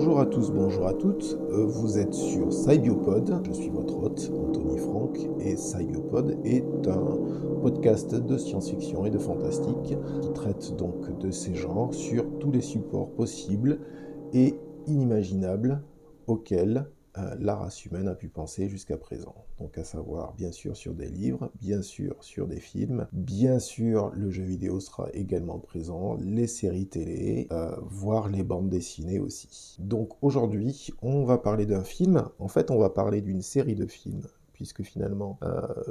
Bonjour à tous, bonjour à toutes, vous êtes sur SciBiopod, je suis votre hôte, Anthony Franck, et SciBiopod est un podcast de science-fiction et de fantastique qui traite donc de ces genres sur tous les supports possibles et inimaginables auxquels la race humaine a pu penser jusqu'à présent. Donc à savoir bien sûr sur des livres, bien sûr sur des films, bien sûr le jeu vidéo sera également présent, les séries télé, voire les bandes dessinées aussi. Donc aujourd'hui on va parler d'un film, en fait on va parler d'une série de films puisque finalement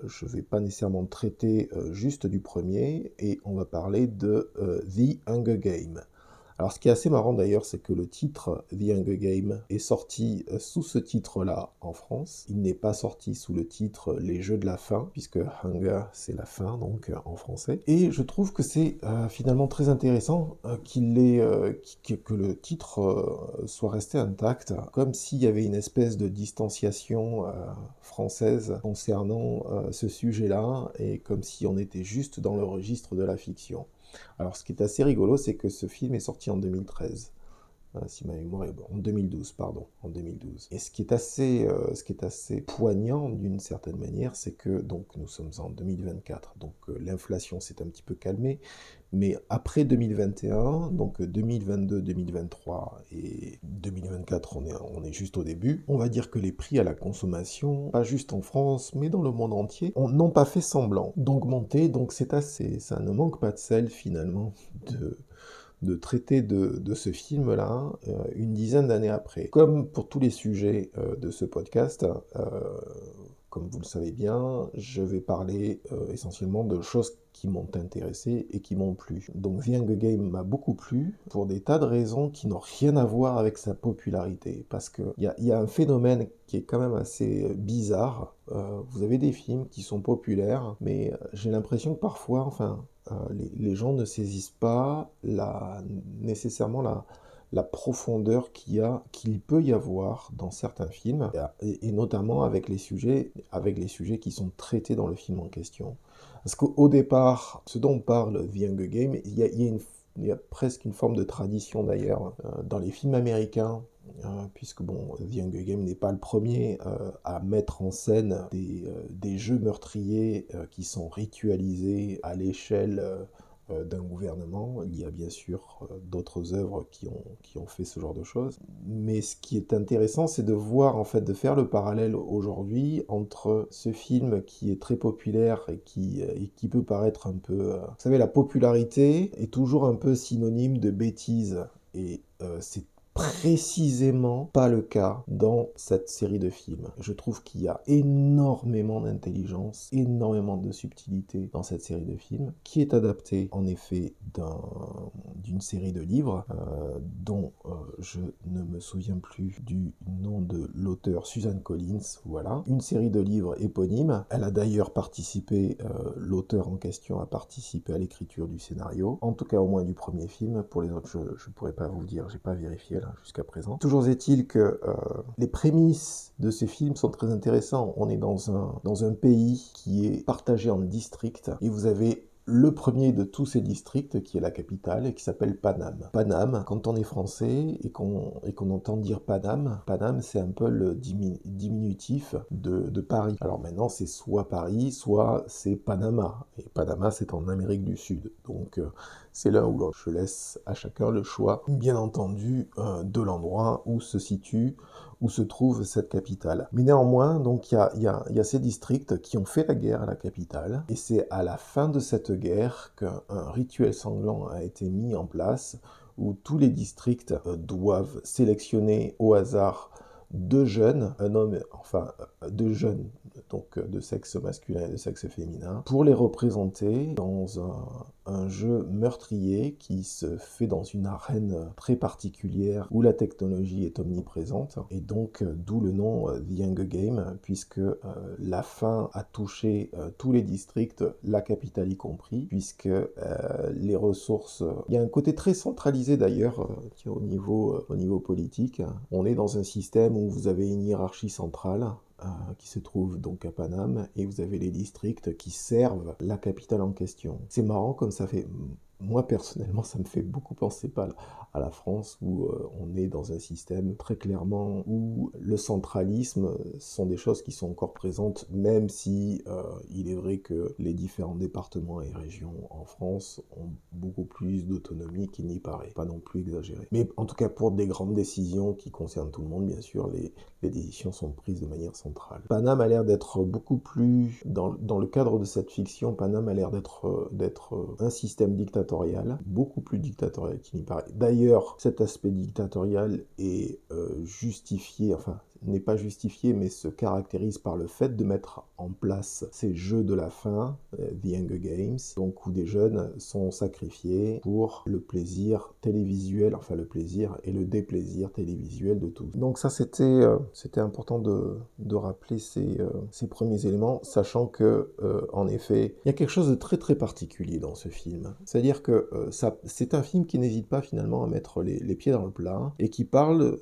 je ne vais pas nécessairement traiter juste du premier, et on va parler de The Hunger Games. Alors ce qui est assez marrant d'ailleurs, c'est que le titre The Hunger Games est sorti sous ce titre-là en France. Il n'est pas sorti sous le titre Les Jeux de la faim, puisque Hunger c'est la faim donc en français. Et je trouve que c'est finalement très intéressant que le titre soit resté intact, comme s'il y avait une espèce de distanciation française concernant ce sujet-là, et comme si on était juste dans le registre de la fiction. Alors, ce qui est assez rigolo, c'est que ce film est sorti en 2013. Si ma mémoire est bonne, en 2012, pardon, en 2012. Et ce qui est assez poignant d'une certaine manière, c'est que donc nous sommes en 2024, donc l'inflation s'est un petit peu calmée, mais après 2021, donc 2022, 2023 et 2024, on est juste au début. On va dire que les prix à la consommation, pas juste en France, mais dans le monde entier, n'ont pas fait semblant d'augmenter, donc ça ne manque pas de sel finalement de traiter de ce film-là une dizaine d'années après. Comme pour tous les sujets de ce podcast, comme vous le savez bien, je vais parler essentiellement de choses qui m'ont intéressé et qui m'ont plu. Donc The Hunger Games m'a beaucoup plu pour des tas de raisons qui n'ont rien à voir avec sa popularité. Parce qu'il y a un phénomène qui est quand même assez bizarre. Vous avez des films qui sont populaires, mais j'ai l'impression que parfois, les gens ne saisissent pas nécessairement la profondeur qu'il peut y avoir dans certains films, et notamment avec les sujets qui sont traités dans le film en question. Parce qu'au départ, ce dont on parle, The Hunger Games, il y a presque une forme de tradition d'ailleurs dans les films américains, puisque bon, The Hunger Games n'est pas le premier à mettre en scène des jeux meurtriers qui sont ritualisés à l'échelle d'un gouvernement. Il y a bien sûr d'autres œuvres qui ont fait ce genre de choses. Mais ce qui est intéressant, c'est de voir, en fait, de faire le parallèle aujourd'hui entre ce film qui est très populaire et qui peut paraître un peu... Vous savez, la popularité est toujours un peu synonyme de bêtise. Et c'est précisément pas le cas dans cette série de films. Je trouve qu'il y a énormément d'intelligence, énormément de subtilité dans cette série de films, qui est adaptée en effet d'une série de livres dont je ne me souviens plus du nom de l'auteur, Suzanne Collins, voilà. Une série de livres éponymes. Elle a d'ailleurs participé, l'auteur en question a participé à l'écriture du scénario, en tout cas au moins du premier film. Pour les autres, je ne pourrais pas vous le dire, j'ai pas vérifié là jusqu'à présent. Toujours est-il que les prémices de ces films sont très intéressants. On est dans un pays qui est partagé en districts, et vous avez le premier de tous ces districts, qui est la capitale, et qui s'appelle Paname. Paname, quand on est français et qu'on entend dire Paname, Paname c'est un peu le diminutif de Paris. Alors maintenant c'est soit Paris, soit c'est Panama. Et Panama c'est en Amérique du Sud. Donc c'est l'un ou l'autre. Je laisse à chacun le choix, bien entendu, de l'endroit où se trouve cette capitale. Mais néanmoins, donc il y a ces districts qui ont fait la guerre à la capitale, et c'est à la fin de cette guerre qu'un rituel sanglant a été mis en place, où tous les districts doivent sélectionner au hasard deux jeunes, deux jeunes, donc de sexe masculin et de sexe féminin, pour les représenter dans un jeu meurtrier qui se fait dans une arène très particulière où la technologie est omniprésente, et donc d'où le nom The Hunger Games, puisque la faim a touché tous les districts, la capitale y compris, puisque les ressources... Il y a un côté très centralisé d'ailleurs au niveau politique. On est dans un système où vous avez une hiérarchie centrale qui se trouve donc à Paname, et vous avez les districts qui servent la capitale en question. C'est marrant comme ça fait moi personnellement, ça me fait beaucoup penser pas à la France où on est dans un système très clairement où le centralisme sont des choses qui sont encore présentes, même si il est vrai que les différents départements et régions en France ont beaucoup plus d'autonomie qu'il n'y paraît. Pas non plus exagéré. Mais en tout cas, pour des grandes décisions qui concernent tout le monde, bien sûr, les décisions sont prises de manière centrale. Paname a l'air d'être beaucoup plus, dans le cadre de cette fiction, Paname a l'air d'être un système dictatorial, beaucoup plus dictatorial qu'il n'y paraît. D'ailleurs, cet aspect dictatorial est justifié, enfin, n'est pas justifié, mais se caractérise par le fait de mettre en place ces jeux de la faim, The Hunger Games, donc où des jeunes sont sacrifiés pour le plaisir télévisuel, enfin le plaisir et le déplaisir télévisuel de tous. Donc ça, c'était important de rappeler ces premiers éléments, sachant que, en effet, il y a quelque chose de très très particulier dans ce film. C'est-à-dire que c'est un film qui n'hésite pas finalement à mettre les pieds dans le plat et qui parle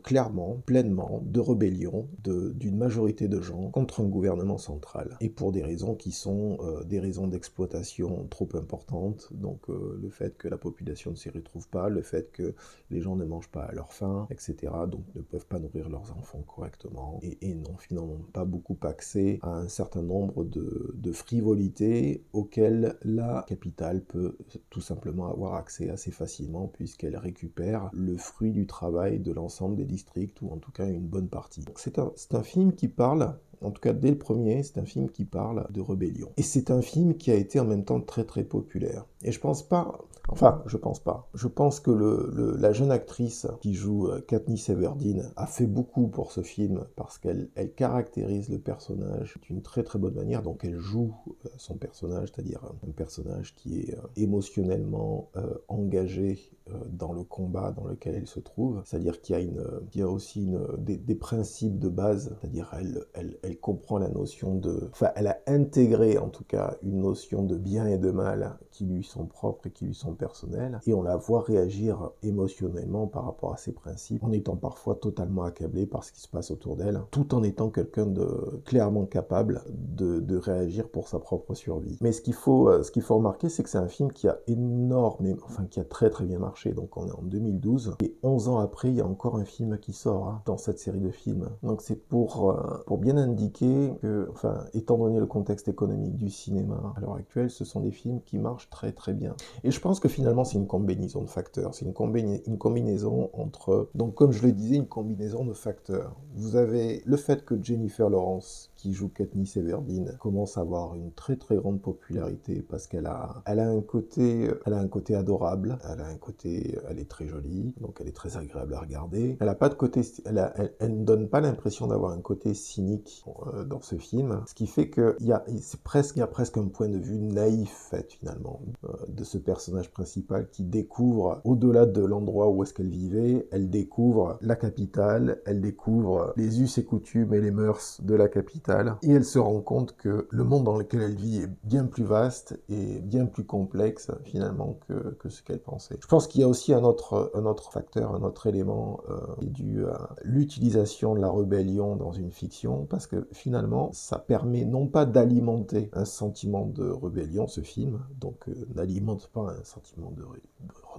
clairement, pleinement, de rébellion d'une majorité de gens contre un gouvernement central. Et pour des raisons qui sont des raisons d'exploitation trop importantes, donc le fait que la population ne s'y retrouve pas, le fait que les gens ne mangent pas à leur faim, etc., donc ne peuvent pas nourrir leurs enfants correctement, et n'ont finalement pas beaucoup accès à un certain nombre de frivolités auxquelles la capitale peut tout simplement avoir accès assez facilement, puisqu'elle récupère le fruit du travail de l'ensemble des districts, ou en tout cas une bonne partie. C'est un film qui parle, en tout cas dès le premier, c'est un film qui parle de rébellion. Et c'est un film qui a été en même temps très très populaire. Et je pense pas, enfin je pense pas, je pense que la jeune actrice qui joue Katniss Everdeen a fait beaucoup pour ce film, parce qu'elle caractérise le personnage d'une très très bonne manière, donc elle joue son personnage, c'est-à-dire un personnage qui est émotionnellement engagé dans le combat dans lequel elle se trouve, c'est-à-dire qu'il y a aussi des principes de base, c'est-à-dire elle comprend la notion de... Enfin, elle a intégré en tout cas une notion de bien et de mal qui lui sont propres et qui lui sont personnels, et on la voit réagir émotionnellement par rapport à ces principes, en étant parfois totalement accablée par ce qui se passe autour d'elle, tout en étant quelqu'un de clairement capable de réagir pour sa propre survie. Mais ce qu'il faut remarquer, c'est que c'est un film qui a énormément, enfin qui a très très bien marché. Donc on est en 2012, et 11 ans après, il y a encore un film qui sort dans cette série de films. Donc c'est pour bien indiquer que, enfin, étant donné le contexte économique du cinéma à l'heure actuelle, ce sont des films qui marchent très très bien. Et je pense que finalement c'est une combinaison de facteurs, c'est une combinaison entre, donc comme je le disais, une combinaison de facteurs. Vous avez le fait que Jennifer Lawrence, qui joue Katniss Everdeen, commence à avoir une très très grande popularité parce qu'elle a un côté adorable, elle est très jolie, donc elle est très agréable à regarder. Elle a pas de côté, elle ne donne pas l'impression d'avoir un côté cynique dans ce film, ce qui fait que il y a presque un point de vue naïf fait finalement de ce personnage principal qui découvre, au-delà de l'endroit où est-ce qu'elle vivait, elle découvre la capitale, elle découvre les us et coutumes et les mœurs de la capitale, et elle se rend compte que le monde dans lequel elle vit est bien plus vaste et bien plus complexe finalement que ce qu'elle pensait. Je pense qu'il y a aussi un autre facteur, un autre élément qui est dû à l'utilisation de la rébellion dans une fiction, parce que finalement ça permet non pas d'alimenter un sentiment de rébellion, ce film, donc n'alimente pas un sentiment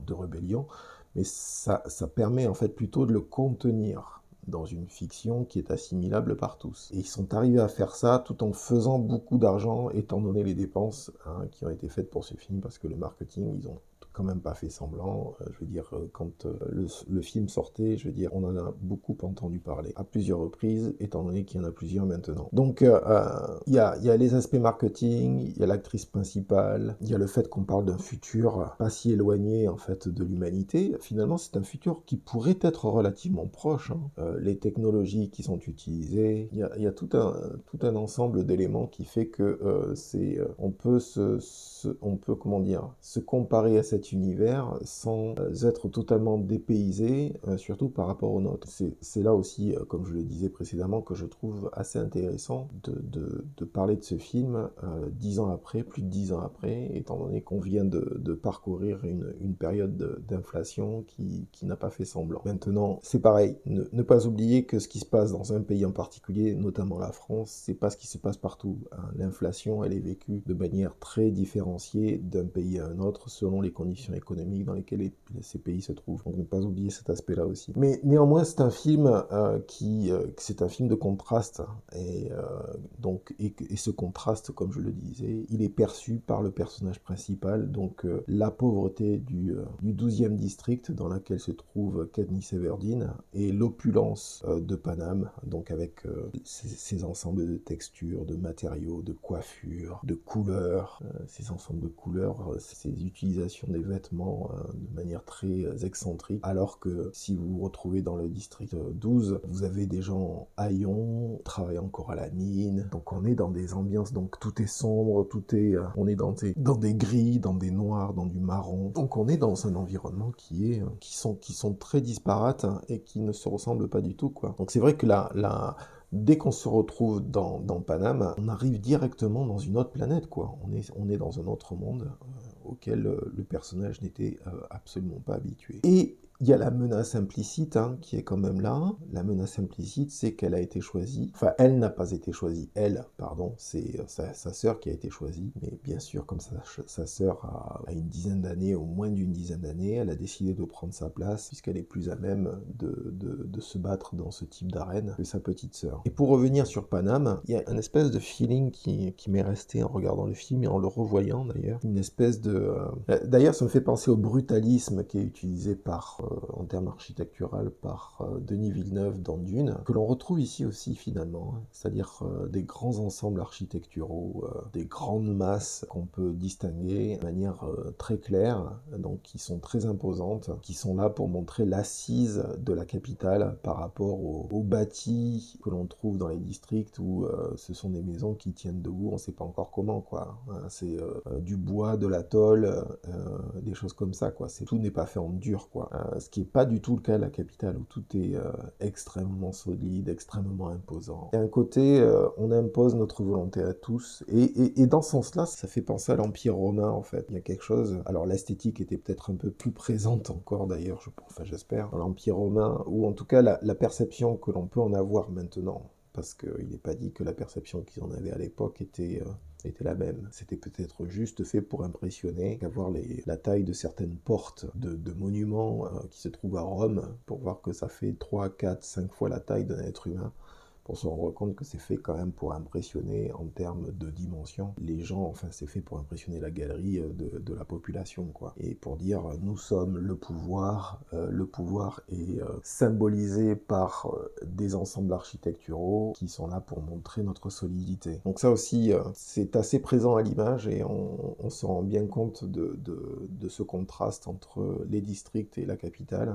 de rébellion, mais ça permet en fait plutôt de le contenir dans une fiction qui est assimilable par tous. Et ils sont arrivés à faire ça tout en faisant beaucoup d'argent, étant donné les dépenses qui ont été faites pour ce film, parce que le marketing, ils ont quand même pas fait semblant. Je veux dire, quand le film sortait, je veux dire, on en a beaucoup entendu parler à plusieurs reprises, étant donné qu'il y en a plusieurs maintenant. Donc, il y a les aspects marketing, il y a l'actrice principale, il y a le fait qu'on parle d'un futur pas si éloigné, en fait, de l'humanité. Finalement, c'est un futur qui pourrait être relativement proche. Les technologies qui sont utilisées, il y a tout un ensemble d'éléments qui fait que on peut comment dire, se comparer à cet univers sans être totalement dépaysé, surtout par rapport au nôtre. C'est là aussi, comme je le disais précédemment, que je trouve assez intéressant de parler de ce film 10 ans après, plus de 10 ans après, étant donné qu'on vient de parcourir une période d'inflation qui n'a pas fait semblant. Maintenant, c'est pareil, ne pas oublier que ce qui se passe dans un pays en particulier, notamment la France, c'est pas ce qui se passe partout. L'inflation, elle est vécue de manière très différente différencier d'un pays à un autre selon les conditions économiques dans lesquelles ces pays se trouvent. Donc ne pas oublier cet aspect-là aussi. Mais néanmoins, c'est un film c'est un film de contraste. Et ce contraste, comme je le disais, il est perçu par le personnage principal, donc la pauvreté du 12e district dans laquelle se trouve Katniss Everdeen et l'opulence de Paname, donc avec ces ensembles de textures, de matériaux, de coiffures, de couleurs, ces ensembles de couleurs, ces utilisations des vêtements de manière très excentrique, alors que si vous vous retrouvez dans le district 12, vous avez des gens haillons, travaillent encore à la mine, donc on est dans des ambiances, donc tout est sombre, on est dans des gris, dans des noirs, dans du marron, donc on est dans un environnement qui sont très disparates et qui ne se ressemblent pas du tout, quoi. Donc c'est vrai que dès qu'on se retrouve dans Paname, on arrive directement dans une autre planète, quoi. On est dans un autre monde auquel le personnage n'était absolument pas habitué. Et il y a la menace implicite qui est quand même là. La menace implicite, c'est qu'elle a été choisie. Enfin, elle n'a pas été choisie. C'est sa sœur qui a été choisie. Mais bien sûr, comme sa sœur a une dizaine d'années, au moins d'une dizaine d'années, elle a décidé de prendre sa place, puisqu'elle est plus à même de se battre dans ce type d'arène que sa petite sœur. Et pour revenir sur Paname, il y a une espèce de feeling qui m'est resté en regardant le film et en le revoyant d'ailleurs. Une espèce de... D'ailleurs, ça me fait penser au brutalisme qui est utilisé en termes architectural par Denis Villeneuve dans Dune, que l'on retrouve ici aussi finalement, c'est-à-dire des grands ensembles architecturaux, des grandes masses qu'on peut distinguer de manière très claire, donc qui sont très imposantes, qui sont là pour montrer l'assise de la capitale par rapport aux bâtis que l'on trouve dans les districts où ce sont des maisons qui tiennent debout, on ne sait pas encore comment, quoi. C'est du bois, de la tôle, des choses comme ça, quoi. Tout n'est pas fait en dur, quoi. Ce qui n'est pas du tout le cas à la capitale, où tout est extrêmement solide, extrêmement imposant. Et un côté, on impose notre volonté à tous, et dans ce sens-là, ça fait penser à l'Empire romain, en fait. Il y a quelque chose... Alors, l'esthétique était peut-être un peu plus présente encore, d'ailleurs, j'espère, dans l'Empire romain, ou en tout cas, la perception que l'on peut en avoir maintenant, parce qu'il n'est pas dit que la perception qu'ils en avaient à l'époque était la même. C'était peut-être juste fait pour impressionner, avoir la taille de certaines portes de monuments qui se trouvent à Rome, pour voir que ça fait 3, 4, 5 fois la taille d'un être humain, pour se rendre compte que c'est fait quand même pour impressionner en termes de dimension les gens, enfin c'est fait pour impressionner la galerie de la population, quoi. Et pour dire, nous sommes le pouvoir est symbolisé par des ensembles architecturaux qui sont là pour montrer notre solidité. Donc ça aussi, c'est assez présent à l'image et on se rend bien compte de ce contraste entre les districts et la capitale,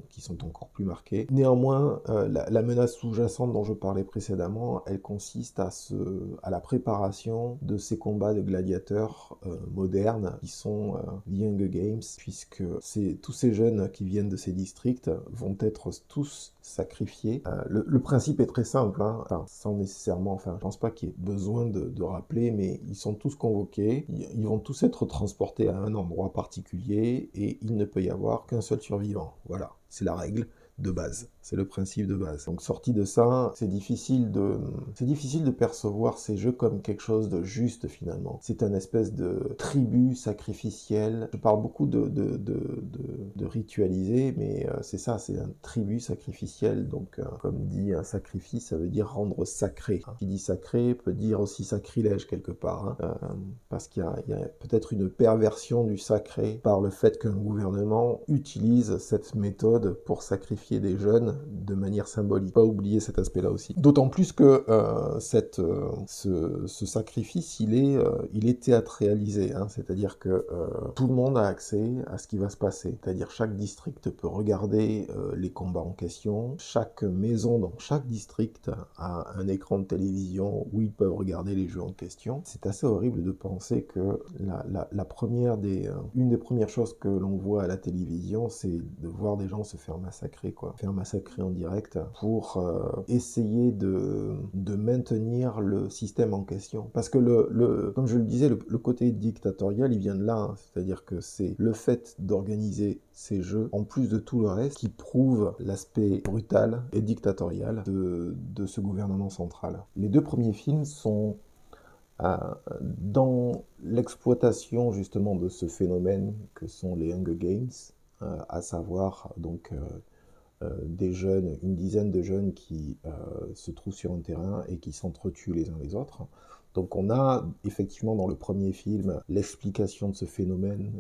qui sont encore plus marqués. Néanmoins, la menace sous-jacente dont je parlais précédemment, elle consiste à la préparation de ces combats de gladiateurs modernes qui sont les Hunger Games, puisque tous ces jeunes qui viennent de ces districts vont être tous sacrifiés. Le principe est très simple, sans nécessairement, je pense pas qu'il y ait besoin de rappeler, mais ils sont tous convoqués, ils vont tous être transportés à un endroit particulier et il ne peut y avoir qu'un seul survivant. Voilà, c'est la règle de base. C'est le principe de base. Donc sorti de ça, c'est difficile de percevoir ces jeux comme quelque chose de juste finalement. C'est un espèce de tribut sacrificiel. Je parle beaucoup de ritualiser, mais c'est ça, c'est un tribut sacrificiel. Donc comme dit un sacrifice, ça veut dire rendre sacré. Qui dit sacré peut dire aussi sacrilège quelque part, parce qu'il y a peut-être une perversion du sacré par le fait qu'un gouvernement utilise cette méthode pour sacrifier des jeunes de manière symbolique. Pas oublier cet aspect-là aussi. D'autant plus que ce sacrifice, il est théâtralisé, c'est-à-dire que tout le monde a accès à ce qui va se passer. C'est-à-dire chaque district peut regarder les combats en question. Chaque maison dans chaque district a un écran de télévision où ils peuvent regarder les jeux en question. C'est assez horrible de penser que une des premières choses que l'on voit à la télévision, c'est de voir des gens se faire massacrer, quoi. Faire massacrer en direct pour essayer de maintenir le système en question. Parce que comme je le disais, le côté dictatorial, il vient de là, c'est-à-dire que c'est le fait d'organiser ces jeux, en plus de tout le reste, qui prouve l'aspect brutal et dictatorial de ce gouvernement central. Les deux premiers films sont Dans l'exploitation justement de ce phénomène que sont les Hunger Games, à savoir donc des jeunes, une dizaine de jeunes qui se trouvent sur un terrain et qui s'entretuent les uns les autres. Donc on a effectivement dans le premier film l'explication de ce phénomène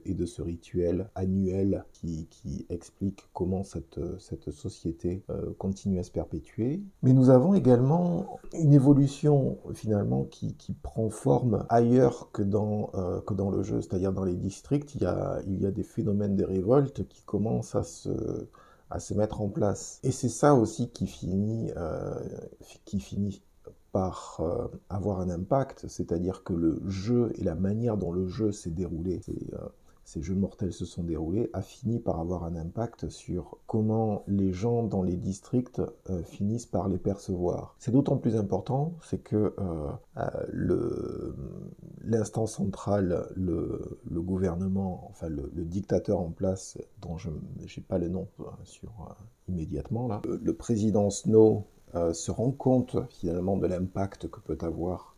et de ce rituel annuel qui explique comment cette société continue à se perpétuer. Mais nous avons également une évolution finalement qui prend forme ailleurs que dans le jeu, c'est-à-dire dans les districts, il y a des phénomènes de révolte qui commencent à se mettre en place. Et c'est ça aussi qui finit par avoir un impact, c'est-à-dire que le jeu et la manière dont le jeu s'est déroulé, ces jeux mortels se sont déroulés, a fini par avoir un impact sur comment les gens dans les districts finissent par les percevoir. C'est d'autant plus important, c'est que l'instance centrale, gouvernement, enfin le dictateur en place, dont je n'ai pas le nom immédiatement là, le président Snow se rend compte finalement de l'impact que peut avoir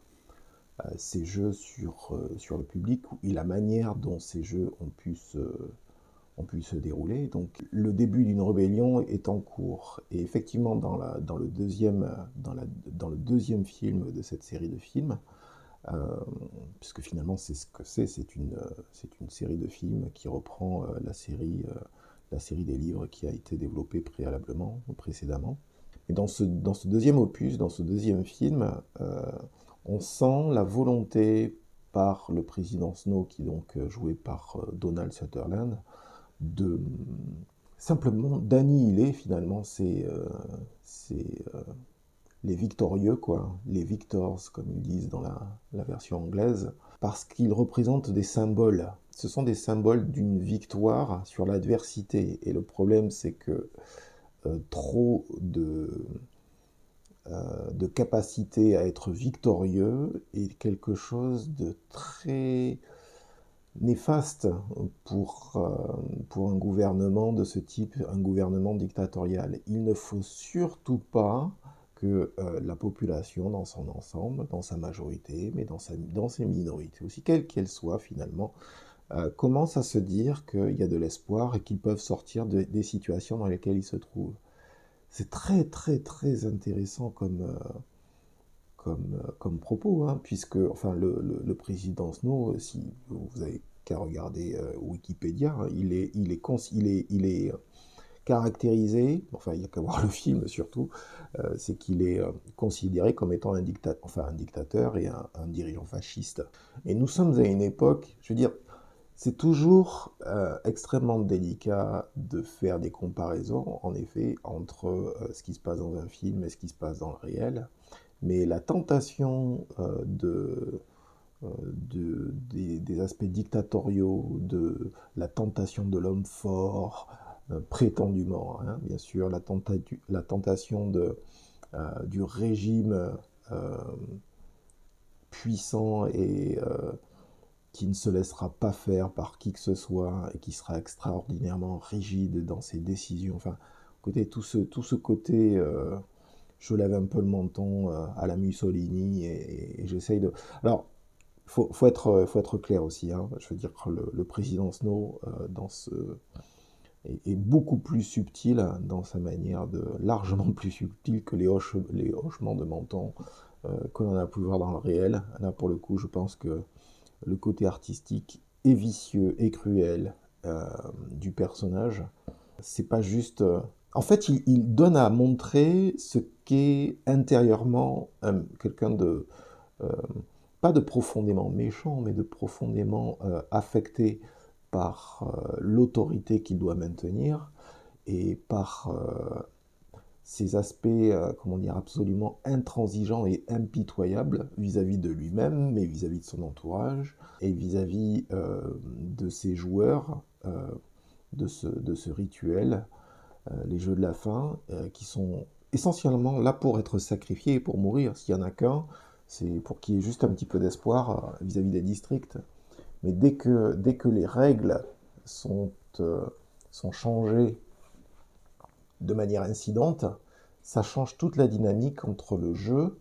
ces jeux sur le public et la manière dont ces jeux ont pu se dérouler. Donc le début d'une rébellion est en cours. Et effectivement, dans le deuxième film de cette série de films, puisque finalement c'est ce que c'est une série de films qui reprend la série des livres qui a été développée précédemment. Et dans ce deuxième opus, dans ce deuxième film, on sent la volonté par le président Snow, qui est donc joué par Donald Sutherland, de simplement d'annihiler finalement les victorieux, quoi, les victors, comme ils disent dans la version anglaise, parce qu'ils représentent des symboles. Ce sont des symboles d'une victoire sur l'adversité. Et le problème, c'est que trop de capacité à être victorieux est quelque chose de très néfaste pour un gouvernement de ce type, un gouvernement dictatorial. Il ne faut surtout pas que la population dans son ensemble, dans sa majorité, mais dans ses minorités aussi, quelles qu'elles soient finalement, commence à se dire qu'il y a de l'espoir et qu'ils peuvent sortir des situations dans lesquelles ils se trouvent. C'est très très très intéressant comme propos, hein, puisque enfin, le président Snow, si vous avez qu'à regarder Wikipédia, hein, il est caractérisé, enfin il n'y a qu'à voir le film surtout, c'est qu'il est considéré comme étant un dictateur et un dirigeant fasciste. Et nous sommes à une époque, je veux dire, c'est toujours extrêmement délicat de faire des comparaisons, en effet, entre ce qui se passe dans un film et ce qui se passe dans le réel. Mais la tentation des aspects dictatoriaux, de la tentation de l'homme fort, prétendument, hein, bien sûr, la tentation du régime euh, puissant et qui ne se laissera pas faire par qui que ce soit et qui sera extraordinairement rigide dans ses décisions. Enfin, tout ce côté, je lève un peu le menton à la Mussolini et j'essaye de... Alors, faut être clair aussi, hein. Je veux dire que le président Snow est beaucoup plus subtil dans sa manière largement plus subtil que les hochements de menton que l'on a pu voir dans le réel. Là, pour le coup, je pense que le côté artistique et vicieux et cruel du personnage, c'est pas juste. En fait, il donne à montrer ce qu'est intérieurement quelqu'un de euh, pas de profondément méchant, mais de profondément affecté par l'autorité qu'il doit maintenir et par ces aspects, comment dire, absolument intransigeants et impitoyables vis-à-vis de lui-même, mais vis-à-vis de son entourage et vis-à-vis de ses joueurs de ce rituel, les jeux de la faim, qui sont essentiellement là pour être sacrifiés et pour mourir. S'il n'y en a qu'un, c'est pour qu'il y ait juste un petit peu d'espoir vis-à-vis des districts. Mais dès que les règles sont changées de manière incidente, ça change toute la dynamique entre le jeu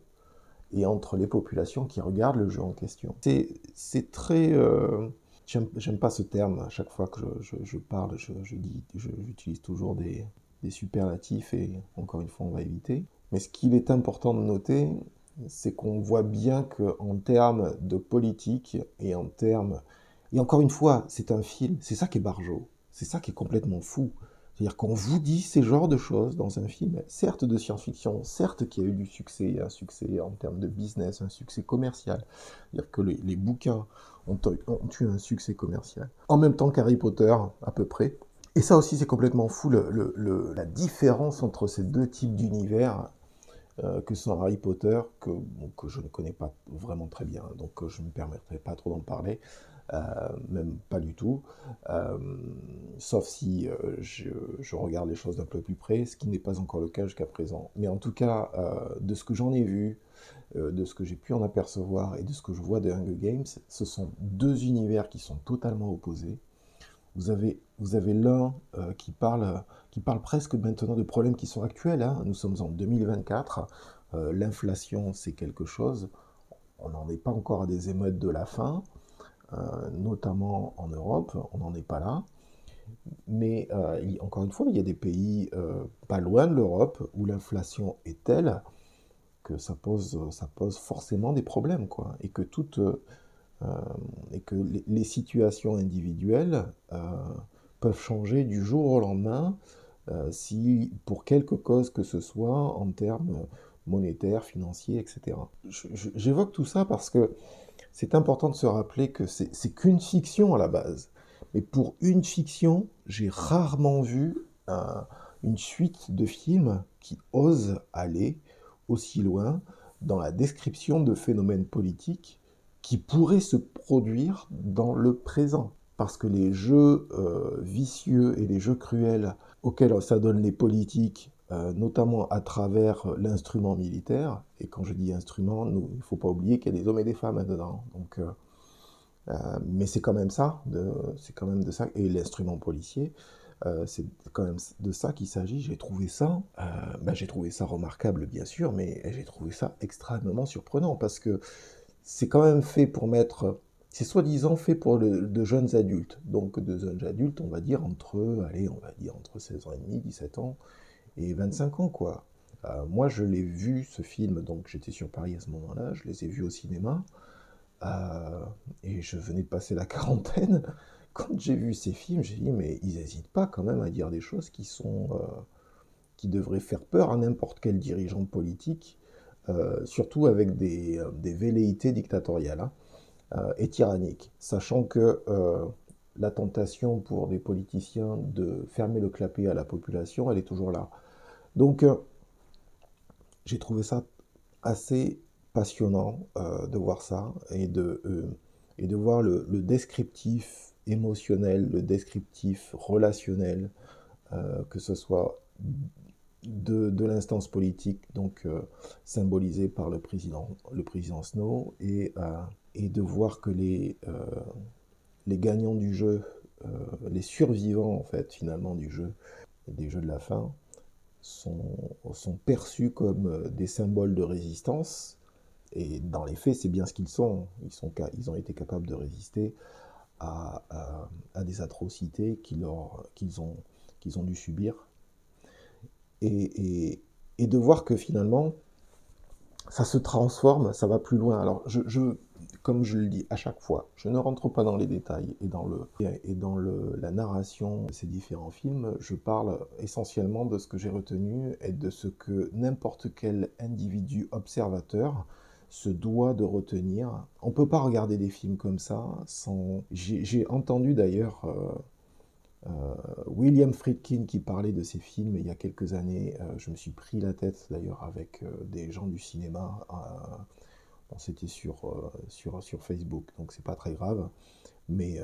et entre les populations qui regardent le jeu en question. C'est très... j'aime pas ce terme, à chaque fois que je parle, j'utilise toujours des superlatifs et encore une fois on va éviter. Mais ce qu'il est important de noter, c'est qu'on voit bien qu'en termes de politique et en termes... Et encore une fois, c'est un film, c'est ça qui est barjot, c'est ça qui est complètement fou. C'est-à-dire qu'on vous dit ces genres de choses dans un film, certes de science-fiction, certes qui a eu du succès, un succès en termes de business, un succès commercial. C'est-à-dire que les bouquins ont eu un succès commercial. En même temps qu'Harry Potter, à peu près. Et ça aussi, c'est complètement fou, la différence entre ces deux types d'univers que sont Harry Potter, que je ne connais pas vraiment très bien, donc je ne me permettrai pas trop d'en parler, même pas du tout, euh, sauf si je regarde les choses d'un peu plus près, ce qui n'est pas encore le cas jusqu'à présent. Mais en tout cas, de ce que j'en ai vu, de ce que j'ai pu en apercevoir et de ce que je vois de Hunger Games, ce sont deux univers qui sont totalement opposés. Vous avez l'un qui parle presque maintenant de problèmes qui sont actuels, hein. Nous sommes en 2024, l'inflation c'est quelque chose, on n'en est pas encore à des émeutes de la faim, notamment en Europe, on n'en est pas là. Mais encore une fois, il y a des pays pas loin de l'Europe où l'inflation est telle que ça pose forcément des problèmes, quoi. Euh, et que les situations individuelles peuvent changer du jour au lendemain si, pour quelque cause que ce soit, en termes monétaires, financiers, etc. J'évoque tout ça parce que c'est important de se rappeler que c'est qu'une fiction à la base. Mais pour une fiction, j'ai rarement vu une suite de films qui osent aller aussi loin dans la description de phénomènes politiques qui pourraient se produire dans le présent. Parce que les jeux vicieux et les jeux cruels auxquels s'adonnent les politiques, notamment à travers l'instrument militaire, et quand je dis instrument, il ne faut pas oublier qu'il y a des hommes et des femmes là-dedans. Donc, mais c'est quand même ça, c'est quand même de ça, et l'instrument policier, c'est quand même de ça qu'il s'agit. J'ai trouvé ça remarquable bien sûr, mais j'ai trouvé ça extrêmement surprenant parce que c'est quand même fait pour mettre, c'est soi-disant fait pour de jeunes adultes. Donc de jeunes adultes, allez, on va dire entre 16 ans et demi, 17 ans et 25 ans, quoi. Moi, je l'ai vu, ce film, donc j'étais sur Paris à ce moment-là, je les ai vus au cinéma, euh, et je venais de passer la quarantaine. Quand j'ai vu ces films, j'ai dit, mais ils n'hésitent pas quand même à dire des choses qui devraient faire peur à n'importe quel dirigeant politique, surtout avec des velléités dictatoriales, hein, et tyranniques, sachant que la tentation pour des politiciens de fermer le clapet à la population, elle est toujours là. Donc, j'ai trouvé ça assez passionnant de voir ça et de voir le descriptif émotionnel, le descriptif relationnel, que ce soit de l'instance politique, donc symbolisée par le président Snow, et de voir que les gagnants du jeu, les survivants en fait finalement du jeu, des jeux de la fin, sont perçus comme des symboles de résistance. Et dans les faits, c'est bien ce qu'ils sont. Ils ont été capables de résister à des atrocités qu'ils ont dû subir. Et de voir que finalement, ça se transforme, ça va plus loin. Alors, comme je le dis à chaque fois, je ne rentre pas dans les détails et dans la narration de ces différents films, je parle essentiellement de ce que j'ai retenu et de ce que n'importe quel individu observateur se doit de retenir. On ne peut pas regarder des films comme ça sans... J'ai entendu d'ailleurs William Friedkin qui parlait de ces films il y a quelques années. Je me suis pris la tête d'ailleurs avec des gens du cinéma. Bon, c'était sur Facebook, donc c'est pas très grave. Mais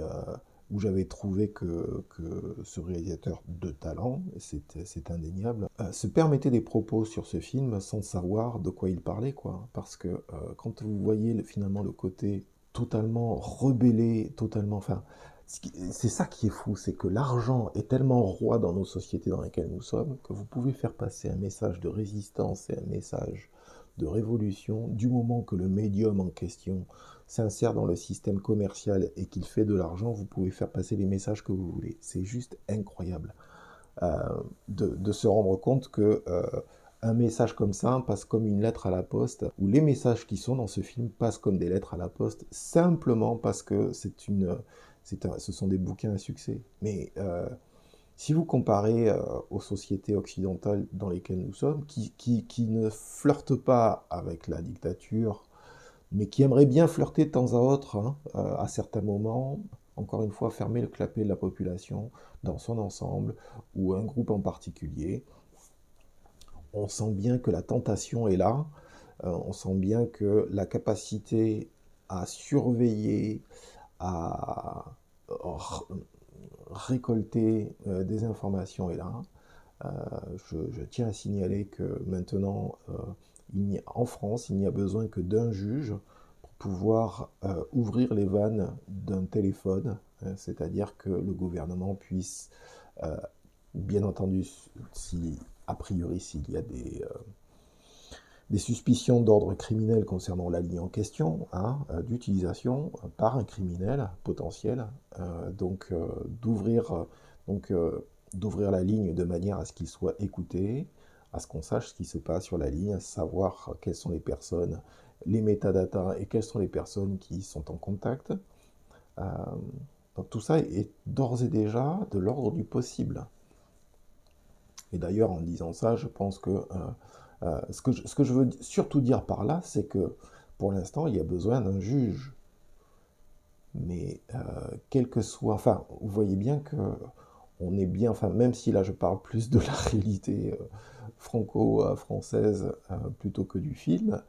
où j'avais trouvé que ce réalisateur de talent, c'est indéniable, se permettait des propos sur ce film sans savoir de quoi il parlait, quoi. Parce que quand vous voyez finalement le côté totalement rebellé, totalement... Enfin, c'est ça qui est fou, c'est que l'argent est tellement roi dans nos sociétés dans lesquelles nous sommes que vous pouvez faire passer un message de résistance et un message de révolution du moment que le médium en question s'insère dans le système commercial et qu'il fait de l'argent, vous pouvez faire passer les messages que vous voulez. C'est juste incroyable de se rendre compte que un message comme ça passe comme une lettre à la poste, ou les messages qui sont dans ce film passent comme des lettres à la poste, simplement parce que ce sont des bouquins à succès. Mais si vous comparez aux sociétés occidentales dans lesquelles nous sommes, qui ne flirtent pas avec la dictature, mais qui aimeraient bien flirter de temps à autre, hein, à certains moments, encore une fois, fermer le clapet de la population dans son ensemble, ou un groupe en particulier, on sent bien que la tentation est là, on sent bien que la capacité à surveiller, à récolter des informations est là. Je tiens à signaler que maintenant, en France, il n'y a besoin que d'un juge pour pouvoir ouvrir les vannes d'un téléphone, c'est-à-dire que le gouvernement puisse, bien entendu, a priori, s'il y a des suspicions d'ordre criminel concernant la ligne en question, hein, d'utilisation par un criminel potentiel, d'ouvrir la ligne de manière à ce qu'il soit écouté, à ce qu'on sache ce qui se passe sur la ligne, à savoir quelles sont les personnes, les métadatas et quelles sont les personnes qui sont en contact. Euh, donc tout ça est d'ores et déjà de l'ordre du possible. Et d'ailleurs, en disant ça, je pense que ce que je veux surtout dire par là, c'est que pour l'instant, il y a besoin d'un juge. Mais quel que soit... Enfin, vous voyez bien que on est bien... Enfin, même si là, je parle plus de la réalité franco-française plutôt que du film,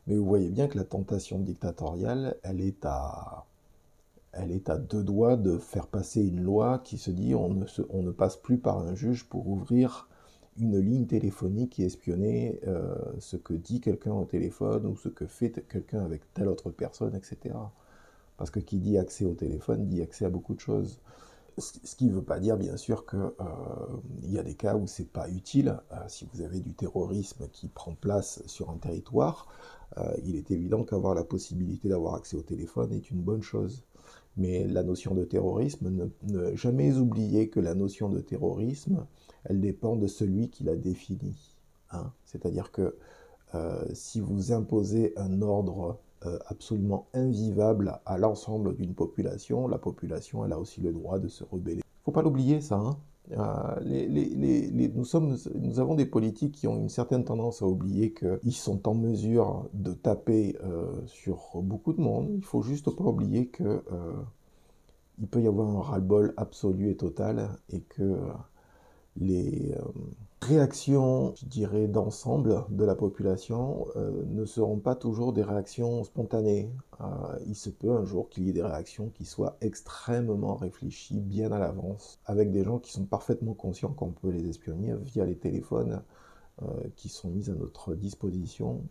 mais vous voyez bien que la tentation dictatoriale, elle est à deux doigts de faire passer une loi qui se dit on ne passe plus par un juge pour ouvrir une ligne téléphonique et espionner ce que dit quelqu'un au téléphone ou ce que fait quelqu'un avec telle autre personne, etc. Parce que qui dit accès au téléphone dit accès à beaucoup de choses. Ce qui ne veut pas dire, bien sûr, qu'il y a des cas où c'est pas utile. Si vous avez du terrorisme qui prend place sur un territoire, il est évident qu'avoir la possibilité d'avoir accès au téléphone est une bonne chose. Mais la notion de terrorisme, ne jamais oublier que la notion de terrorisme, elle dépend de celui qui la définit. Hein. C'est-à-dire que si vous imposez un ordre absolument invivable à l'ensemble d'une population, la population, elle a aussi le droit de se rebeller. Il ne faut pas l'oublier, ça. Hein. Nous avons des politiques qui ont une certaine tendance à oublier qu'ils sont en mesure de taper sur beaucoup de monde. Il ne faut juste pas oublier que il peut y avoir un ras-le-bol absolu et total et que les réactions, je dirais, d'ensemble de la population ne seront pas toujours des réactions spontanées. Il se peut un jour qu'il y ait des réactions qui soient extrêmement réfléchies, bien à l'avance, avec des gens qui sont parfaitement conscients qu'on peut les espionner via les téléphones qui sont mis à notre disposition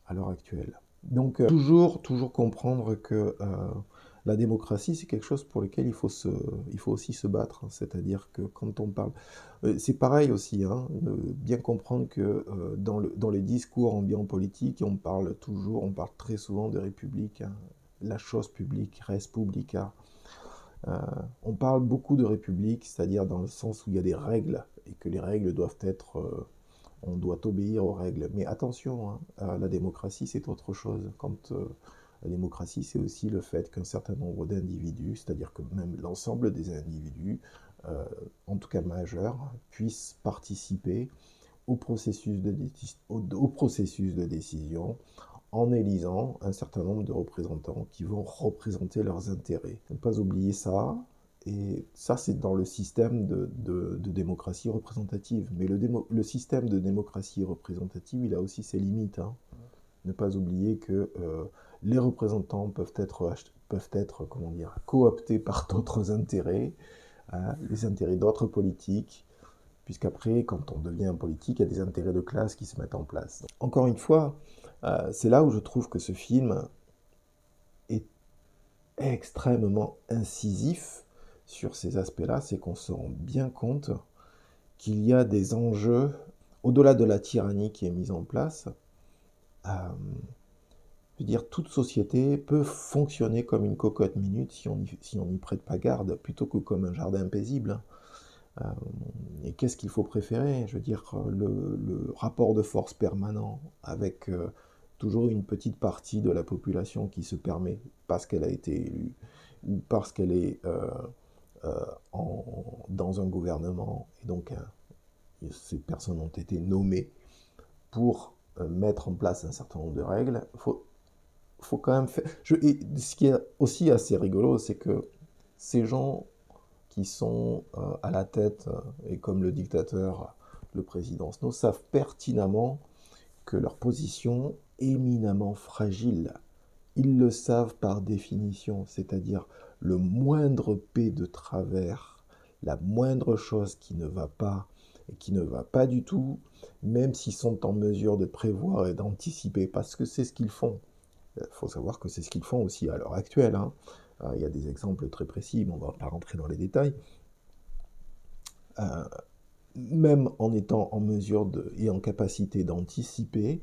à l'heure actuelle. Donc toujours comprendre que la démocratie, c'est quelque chose pour lequel il faut aussi se battre. Hein. C'est-à-dire que quand on parle... c'est pareil aussi, hein, bien comprendre que dans les discours ambiants politiques, on parle très souvent de république. Hein. La chose publique, res publica. On parle beaucoup de république, c'est-à-dire dans le sens où il y a des règles, et que les règles doivent être... on doit obéir aux règles. Mais attention, hein, la démocratie, c'est autre chose. La démocratie, c'est aussi le fait qu'un certain nombre d'individus, c'est-à-dire que même l'ensemble des individus, en tout cas majeurs, puissent participer au processus de décision en élisant un certain nombre de représentants qui vont représenter leurs intérêts. Ne pas oublier ça. Et ça, c'est dans le système de démocratie représentative. Mais le système de démocratie représentative, il a aussi ses limites. Hein. Ne pas oublier que les représentants peuvent être comment dire, cooptés par d'autres intérêts, hein, les intérêts d'autres politiques, puisqu'après, quand on devient politique, il y a des intérêts de classe qui se mettent en place. Donc, encore une fois, c'est là où je trouve que ce film est extrêmement incisif sur ces aspects-là, c'est qu'on se rend bien compte qu'il y a des enjeux, au-delà de la tyrannie qui est mise en place, Je veux dire, toute société peut fonctionner comme une cocotte minute si on n'y prête pas garde, plutôt que comme un jardin paisible. Euh, et qu'est-ce qu'il faut préférer? Je veux dire, le rapport de force permanent avec toujours une petite partie de la population qui se permet, parce qu'elle a été élue, ou parce qu'elle est dans un gouvernement, et donc ces personnes ont été nommées pour mettre en place un certain nombre de règles. Faut quand même faire. Et ce qui est aussi assez rigolo, c'est que ces gens qui sont à la tête, et comme le dictateur, le président Snow, savent pertinemment que leur position est éminemment fragile. Ils le savent par définition, c'est-à-dire le moindre P de travers, la moindre chose qui ne va pas, et qui ne va pas du tout, même s'ils sont en mesure de prévoir et d'anticiper, parce que c'est ce qu'ils font. Il faut savoir que c'est ce qu'ils font aussi à l'heure actuelle, hein. Il y a des exemples très précis, mais on ne va pas rentrer dans les détails. Euh, Même en étant en mesure et en capacité d'anticiper,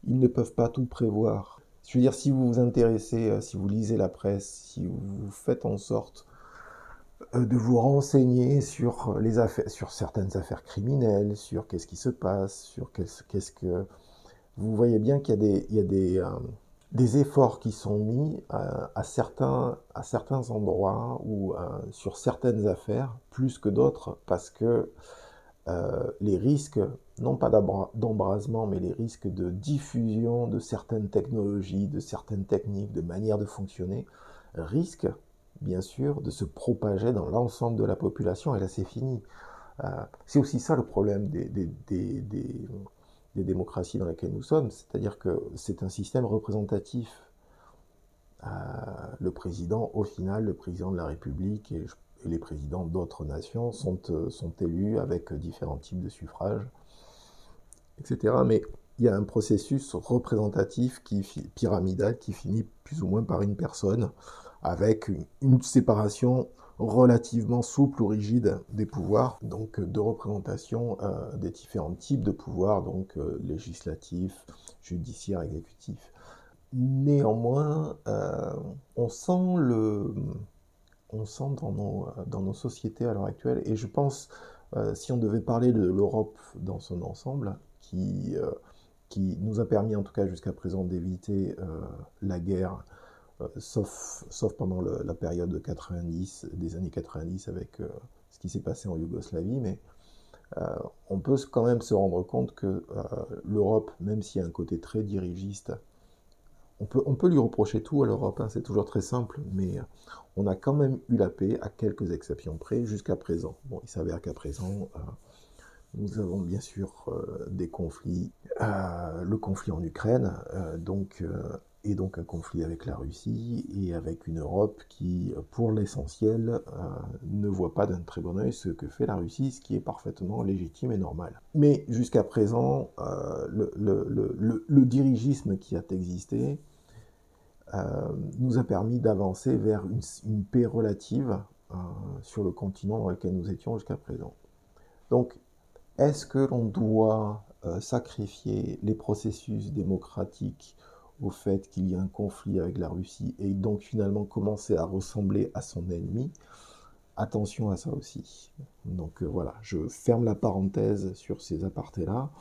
ils ne peuvent pas tout prévoir. Je veux dire, si vous vous intéressez, si vous lisez la presse, si vous faites en sorte de vous renseigner sur les affaires, sur certaines affaires criminelles, sur qu'est-ce qui se passe, sur qu'est-ce que... Vous voyez bien qu'il y a des efforts qui sont mis à certains endroits ou sur certaines affaires, plus que d'autres, parce que les risques, non pas d'embrasement, mais les risques de diffusion de certaines technologies, de certaines techniques, de manières de fonctionner, risquent bien sûr de se propager dans l'ensemble de la population, et là c'est fini. C'est aussi ça le problème des démocraties dans lesquelles nous sommes, c'est-à-dire que c'est un système représentatif. Le président, au final, le président de la République et les présidents d'autres nations sont élus avec différents types de suffrages, etc. Mais il y a un processus représentatif pyramidal qui finit plus ou moins par une personne, avec une séparation relativement souple ou rigide des pouvoirs, donc de représentation des différents types de pouvoirs, donc législatif, judiciaire, exécutif. Néanmoins, on sent dans nos sociétés à l'heure actuelle, et je pense, si on devait parler de l'Europe dans son ensemble, qui nous a permis en tout cas jusqu'à présent d'éviter la guerre, sauf pendant la période de 90, des années 90 avec ce qui s'est passé en Yougoslavie, mais euh, on peut quand même se rendre compte que l'Europe, même s'il y a un côté très dirigiste, on peut lui reprocher tout à l'Europe, hein, c'est toujours très simple, mais on a quand même eu la paix, à quelques exceptions près, jusqu'à présent. Bon, il s'avère qu'à présent, nous avons bien sûr des conflits, le conflit en Ukraine, et donc un conflit avec la Russie, et avec une Europe qui, pour l'essentiel, ne voit pas d'un très bon œil ce que fait la Russie, ce qui est parfaitement légitime et normal. Mais jusqu'à présent, le dirigisme qui a existé nous a permis d'avancer vers une paix relative sur le continent dans lequel nous étions jusqu'à présent. Donc, est-ce que l'on doit sacrifier les processus démocratiques au fait qu'il y a un conflit avec la Russie et donc finalement commencer à ressembler à son ennemi? Attention à ça aussi. Donc voilà, je ferme la parenthèse sur ces apartés-là,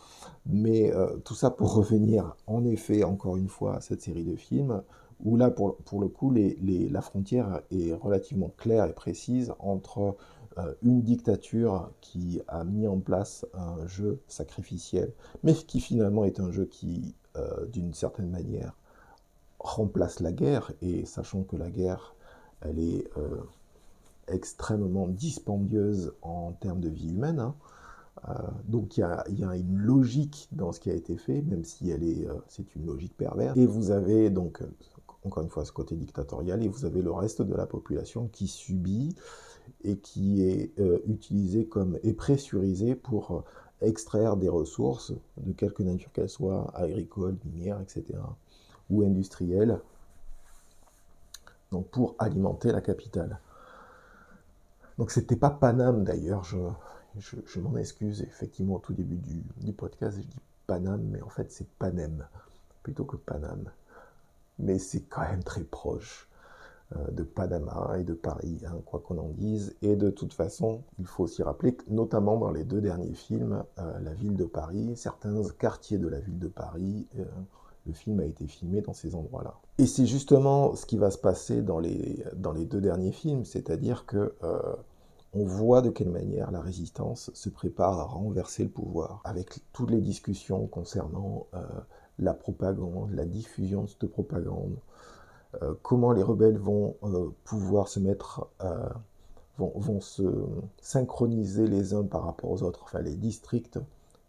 mais tout ça pour revenir en effet encore une fois à cette série de films, où là pour le coup la frontière est relativement claire et précise entre une dictature qui a mis en place un jeu sacrificiel, mais qui finalement est un jeu qui, d'une certaine manière, remplace la guerre, et sachant que la guerre, elle est extrêmement dispendieuse en termes de vie humaine, hein. Donc il y a une logique dans ce qui a été fait, même si c'est une logique perverse. Et vous avez donc, encore une fois, ce côté dictatorial, et vous avez le reste de la population qui subit et qui est utilisé et pressurisé pour extraire des ressources, de quelque nature qu'elles soient, agricoles, minières, etc., ou industrielles, donc pour alimenter la capitale. Donc c'était pas Paname d'ailleurs, je m'en excuse, effectivement au tout début du podcast je dis Paname, mais en fait c'est Panem. plutôt que Paname. Mais c'est quand même très proche de Panama et de Paris, hein, quoi qu'on en dise. Et de toute façon, il faut aussi rappeler que, notamment dans les 2 derniers films, la ville de Paris, certains quartiers de la ville de Paris, le film a été filmé dans ces endroits-là. Et c'est justement ce qui va se passer dans les 2 derniers films, c'est-à-dire que on voit de quelle manière la résistance se prépare à renverser le pouvoir, avec toutes les discussions concernant la propagande, la diffusion de cette propagande, comment les rebelles vont pouvoir se mettre, vont se synchroniser les uns par rapport aux autres. Enfin, les districts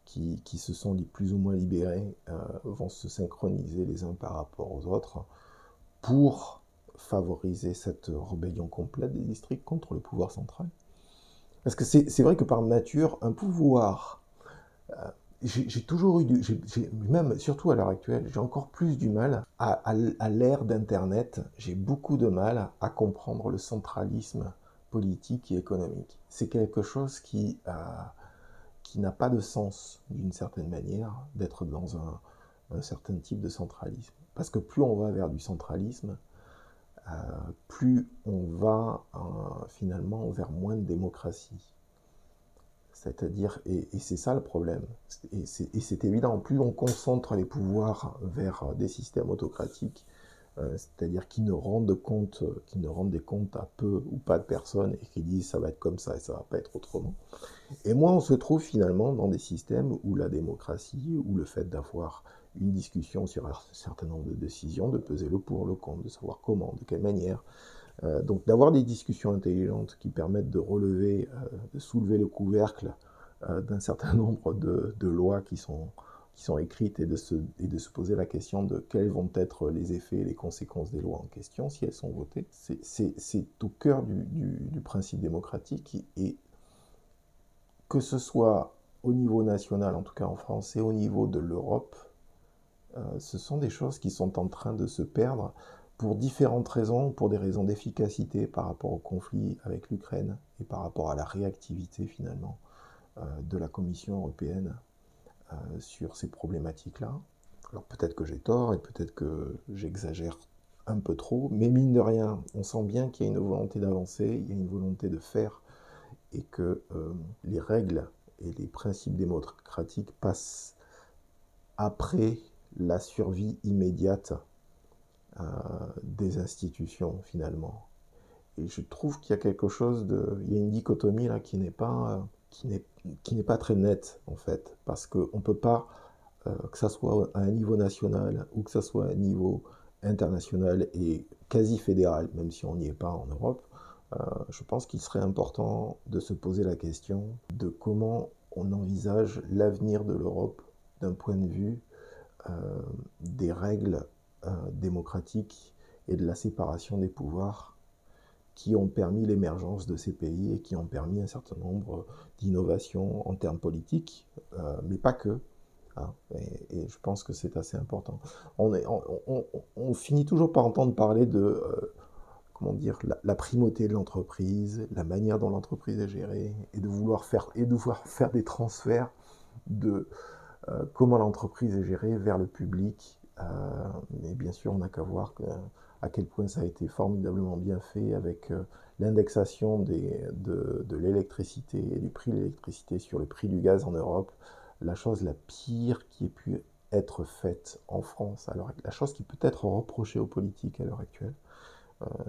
qui se sont plus ou moins libérés vont se synchroniser les uns par rapport aux autres pour favoriser cette rébellion complète des districts contre le pouvoir central. Parce que c'est vrai que par nature, un pouvoir, j'ai toujours eu, même surtout à l'heure actuelle, j'ai encore plus du mal à l'ère d'Internet, j'ai beaucoup de mal à comprendre le centralisme politique et économique. C'est quelque chose qui n'a pas de sens, d'une certaine manière, d'être dans un certain type de centralisme. Parce que plus on va vers du centralisme, plus on va finalement vers moins de démocratie. C'est-à-dire, et c'est ça le problème, et c'est évident, plus on concentre les pouvoirs vers des systèmes autocratiques, c'est-à-dire qui ne rendent des comptes à peu ou pas de personnes et qui disent ça va être comme ça et ça va pas être autrement. Et moi, on se trouve finalement dans des systèmes où la démocratie, où le fait d'avoir une discussion sur un certain nombre de décisions, de peser le pour, le contre, de savoir comment, de quelle manière, donc d'avoir des discussions intelligentes qui permettent de relever, de soulever le couvercle d'un certain nombre de lois qui sont écrites et de se poser la question de quels vont être les effets et les conséquences des lois en question si elles sont votées. C'est au cœur du principe démocratique et que ce soit au niveau national, en tout cas en France, et au niveau de l'Europe, ce sont des choses qui sont en train de se perdre pour différentes raisons, pour des raisons d'efficacité par rapport au conflit avec l'Ukraine et par rapport à la réactivité finalement de la Commission européenne sur ces problématiques-là. Alors peut-être que j'ai tort et peut-être que j'exagère un peu trop, mais mine de rien, on sent bien qu'il y a une volonté d'avancer, il y a une volonté de faire et que les règles et les principes démocratiques passent après la survie immédiate des institutions finalement. Et je trouve qu'il y a quelque chose il y a une dichotomie là qui n'est pas très nette en fait, parce qu'on ne peut pas, que ça soit à un niveau national ou que ça soit à un niveau international et quasi fédéral, même si on n'y est pas en Europe, je pense qu'il serait important de se poser la question de comment on envisage l'avenir de l'Europe d'un point de vue des règles démocratiques et de la séparation des pouvoirs qui ont permis l'émergence de ces pays et qui ont permis un certain nombre d'innovations en termes politiques, mais pas que. Hein, et je pense que c'est assez important. On finit toujours par entendre parler de comment dire, la primauté de l'entreprise, la manière dont l'entreprise est gérée, et de vouloir faire des transferts de comment l'entreprise est gérée vers le public. Mais bien sûr, on n'a qu'à voir à quel point ça a été formidablement bien fait avec l'indexation de l'électricité et du prix de l'électricité sur le prix du gaz en Europe. La chose la pire qui ait pu être faite en France, alors la chose qui peut être reprochée aux politiques à l'heure actuelle,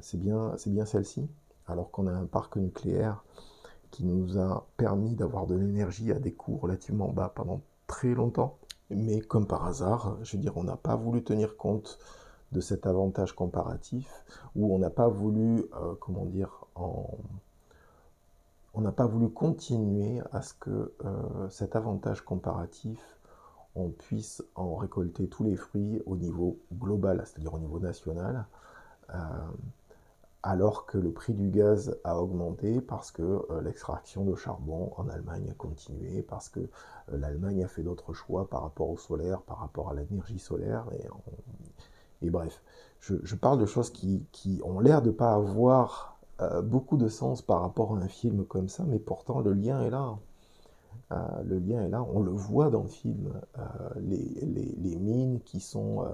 c'est bien celle-ci, alors qu'on a un parc nucléaire qui nous a permis d'avoir de l'énergie à des coûts relativement bas pendant très longtemps. Mais comme par hasard, je veux dire, on n'a pas voulu tenir compte de cet avantage comparatif, ou on n'a pas voulu, comment dire, on n'a pas voulu continuer à ce que cet avantage comparatif, on puisse en récolter tous les fruits au niveau global, c'est-à-dire au niveau national, alors que le prix du gaz a augmenté parce que l'extraction de charbon en Allemagne a continué, parce que l'Allemagne a fait d'autres choix par rapport au solaire, par rapport à l'énergie solaire, et bref. Je parle de choses qui ont l'air de ne pas avoir beaucoup de sens par rapport à un film comme ça, mais pourtant le lien est là. Le lien est là, on le voit dans le film, les mines qui sont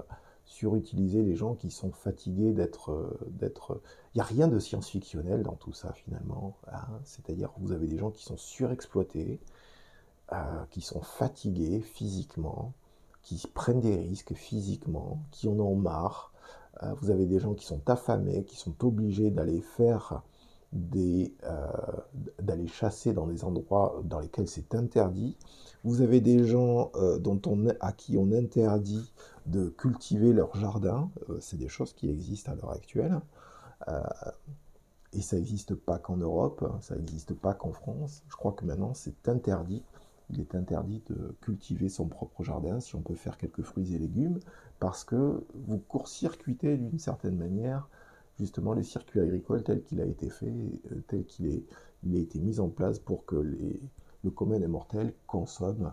surutilisées, les gens qui sont fatigués d'être. Il n'y a rien de science-fictionnel dans tout ça finalement, hein. C'est-à-dire que vous avez des gens qui sont surexploités, qui sont fatigués physiquement, qui prennent des risques physiquement, qui en ont marre. Vous avez des gens qui sont affamés, qui sont obligés d'aller faire d'aller chasser dans des endroits dans lesquels c'est interdit. Vous avez des gens à qui on interdit de cultiver leur jardin. C'est des choses qui existent à l'heure actuelle. Euh, et ça n'existe pas qu'en Europe, ça n'existe pas qu'en France. Je crois que maintenant c'est interdit. Il est interdit de cultiver son propre jardin si on peut faire quelques fruits et légumes, parce que vous court-circuitez d'une certaine manière justement le circuit agricole tel qu'il a été fait, il a été mis en place pour que le commun des mortels consomme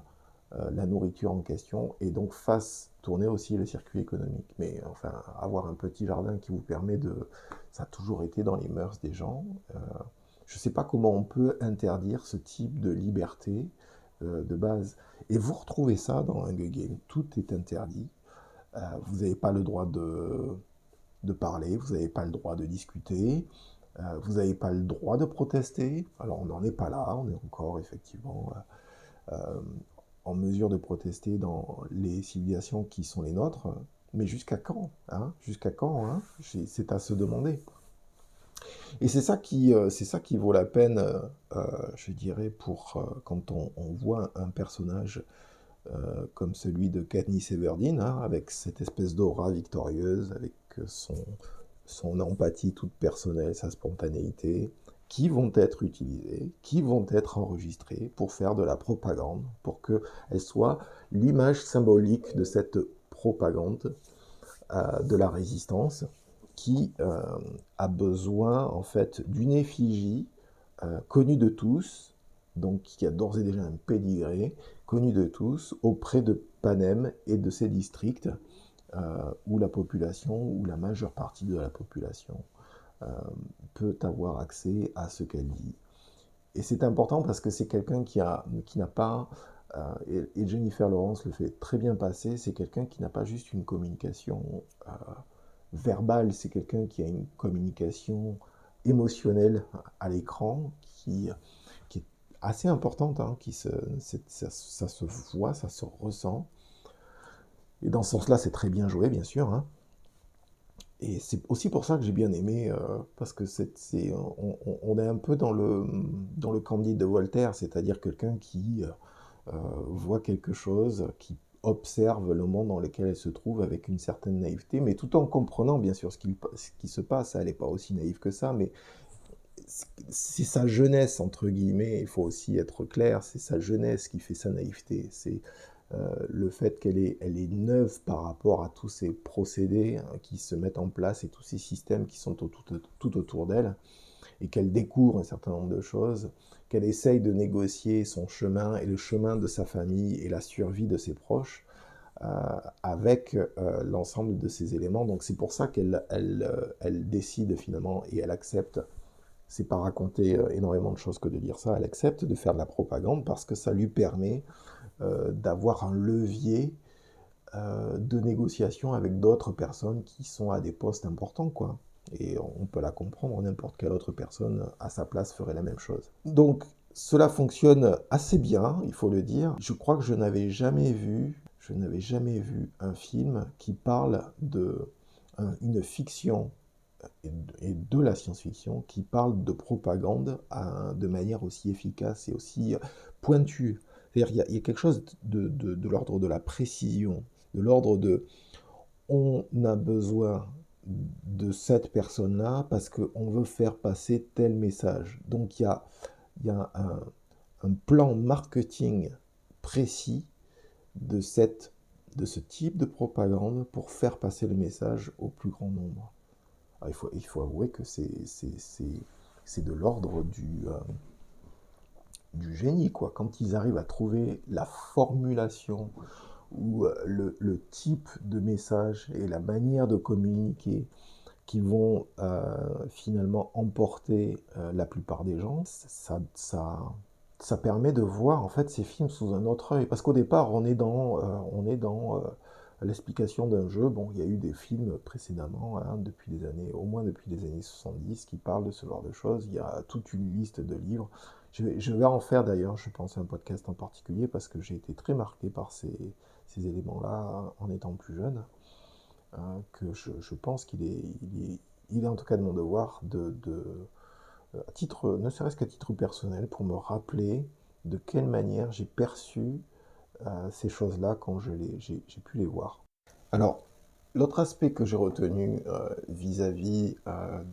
la nourriture en question et donc fasse tourner aussi le circuit économique. Mais enfin, avoir un petit jardin qui vous permet de... Ça a toujours été dans les mœurs des gens. Je ne sais pas comment on peut interdire ce type de liberté de base. Et vous retrouvez ça dans Hunger Games. Tout est interdit. Vous n'avez pas le droit de parler, vous n'avez pas le droit de discuter, vous n'avez pas le droit de protester. Alors on n'en est pas là, on est encore effectivement euh, en mesure de protester dans les civilisations qui sont les nôtres, mais jusqu'à quand, hein? Jusqu'à quand, hein? C'est à se demander. Et c'est ça qui vaut la peine, je dirais, pour quand on voit un personnage comme celui de Katniss Everdeen, hein, avec cette espèce d'aura victorieuse, avec son empathie toute personnelle, sa spontanéité, qui vont être utilisées, qui vont être enregistrées pour faire de la propagande, pour qu'elle soit l'image symbolique de cette propagande de la résistance qui a besoin en fait d'une effigie connue de tous, donc qui a d'ores et déjà un pédigré, connu de tous, auprès de Panem et de ses districts, où la population, ou la majeure partie de la population, euh, peut avoir accès à ce qu'elle dit. Et c'est important parce que c'est quelqu'un qui n'a pas, et Jennifer Lawrence le fait très bien passer, c'est quelqu'un qui n'a pas juste une communication verbale, c'est quelqu'un qui a une communication émotionnelle à l'écran qui est assez importante, hein, ça se voit, ça se ressent. Et dans ce sens-là, c'est très bien joué, bien sûr, hein. Et c'est aussi pour ça que j'ai bien aimé, parce que on est un peu dans le Candide de Voltaire, c'est-à-dire quelqu'un qui voit quelque chose, qui observe le monde dans lequel elle se trouve avec une certaine naïveté, mais tout en comprenant bien sûr ce qui se passe. Elle n'est pas aussi naïve que ça, mais c'est sa jeunesse, entre guillemets, il faut aussi être clair, c'est sa jeunesse qui fait sa naïveté. C'est le fait elle est neuve par rapport à tous ces procédés qui se mettent en place et tous ces systèmes qui sont tout autour d'elle, et qu'elle découvre un certain nombre de choses, qu'elle essaye de négocier son chemin et le chemin de sa famille et la survie de ses proches avec l'ensemble de ces éléments. Donc c'est pour ça elle décide finalement et elle accepte. C'est pas raconter énormément de choses que de dire ça. Elle accepte de faire de la propagande parce que ça lui permet d'avoir un levier de négociation avec d'autres personnes qui sont à des postes importants, quoi. Et on peut la comprendre, n'importe quelle autre personne à sa place ferait la même chose. Donc, cela fonctionne assez bien, il faut le dire. Je crois que je n'avais jamais vu un film qui parle de une fiction et de la science-fiction qui parle de propagande de manière aussi efficace et aussi pointue. C'est-à-dire qu'il y a quelque chose de l'ordre de la précision, de l'ordre de on a besoin de cette personne-là parce qu'on veut faire passer tel message. Donc il y a un plan marketing précis de, de ce type de propagande pour faire passer le message au plus grand nombre. Alors, il faut avouer que c'est de l'ordre du génie, quoi. Quand ils arrivent à trouver la formulation ou le type de message et la manière de communiquer qui vont finalement emporter la plupart des gens, ça permet de voir en fait ces films sous un autre œil. Parce qu'au départ, l'explication d'un jeu. Bon, il y a eu des films précédemment, hein, au moins depuis les années 70, qui parlent de ce genre de choses. Il y a toute une liste de livres. Je vais en faire d'ailleurs, je pense, un podcast en particulier, parce que j'ai été très marqué par ces éléments-là en étant plus jeune, hein, que je pense il est en tout cas de mon devoir à titre, ne serait-ce qu'à titre personnel, pour me rappeler de quelle manière j'ai perçu ces choses-là quand j'ai pu les voir. Alors, l'autre aspect que j'ai retenu vis-à-vis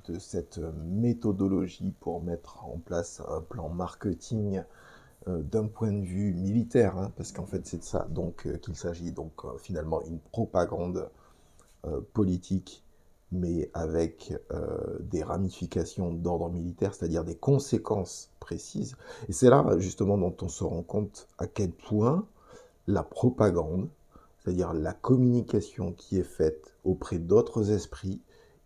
de cette méthodologie pour mettre en place un plan marketing d'un point de vue militaire, hein, parce qu'en fait c'est de ça donc qu'il s'agit, donc finalement une propagande politique, mais avec des ramifications d'ordre militaire, c'est-à-dire des conséquences précises. Et c'est là justement dont on se rend compte à quel point la propagande, c'est-à-dire la communication qui est faite auprès d'autres esprits,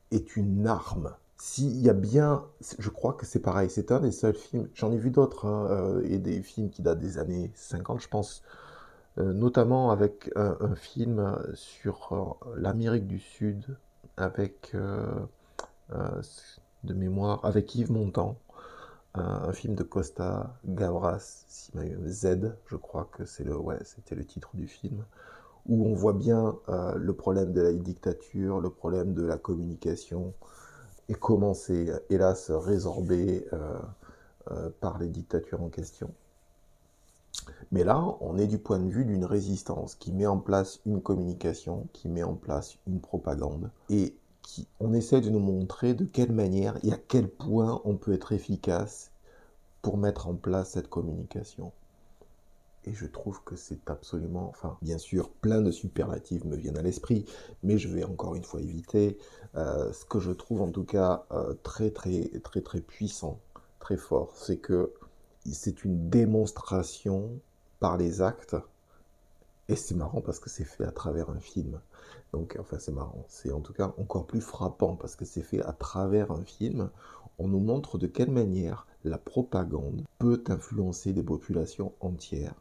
est une arme. S'il y a bien, je crois que c'est pareil, c'est un des seuls films, j'en ai vu d'autres, hein, et des films qui datent des années 50, je pense, notamment avec un film sur l'Amérique du Sud, avec, euh, de mémoire, avec Yves Montand, un film de Costa Gavras, Z, je crois que c'était le titre du film, où on voit bien le problème de la dictature, le problème de la communication, et comment c'est hélas résorbé par les dictatures en question. Mais là, on est du point de vue d'une résistance qui met en place une communication, qui met en place une propagande, et on essaie de nous montrer de quelle manière et à quel point on peut être efficace pour mettre en place cette communication. Et je trouve que c'est absolument, enfin, bien sûr, plein de superlatifs me viennent à l'esprit, mais je vais encore une fois éviter ce que je trouve en tout cas très, très, très, très puissant, très fort. C'est que c'est une démonstration par les actes, et c'est marrant parce que c'est fait à travers un film. Donc, enfin, c'est marrant. C'est en tout cas encore plus frappant parce que c'est fait à travers un film. On nous montre de quelle manière la propagande peut influencer des populations entières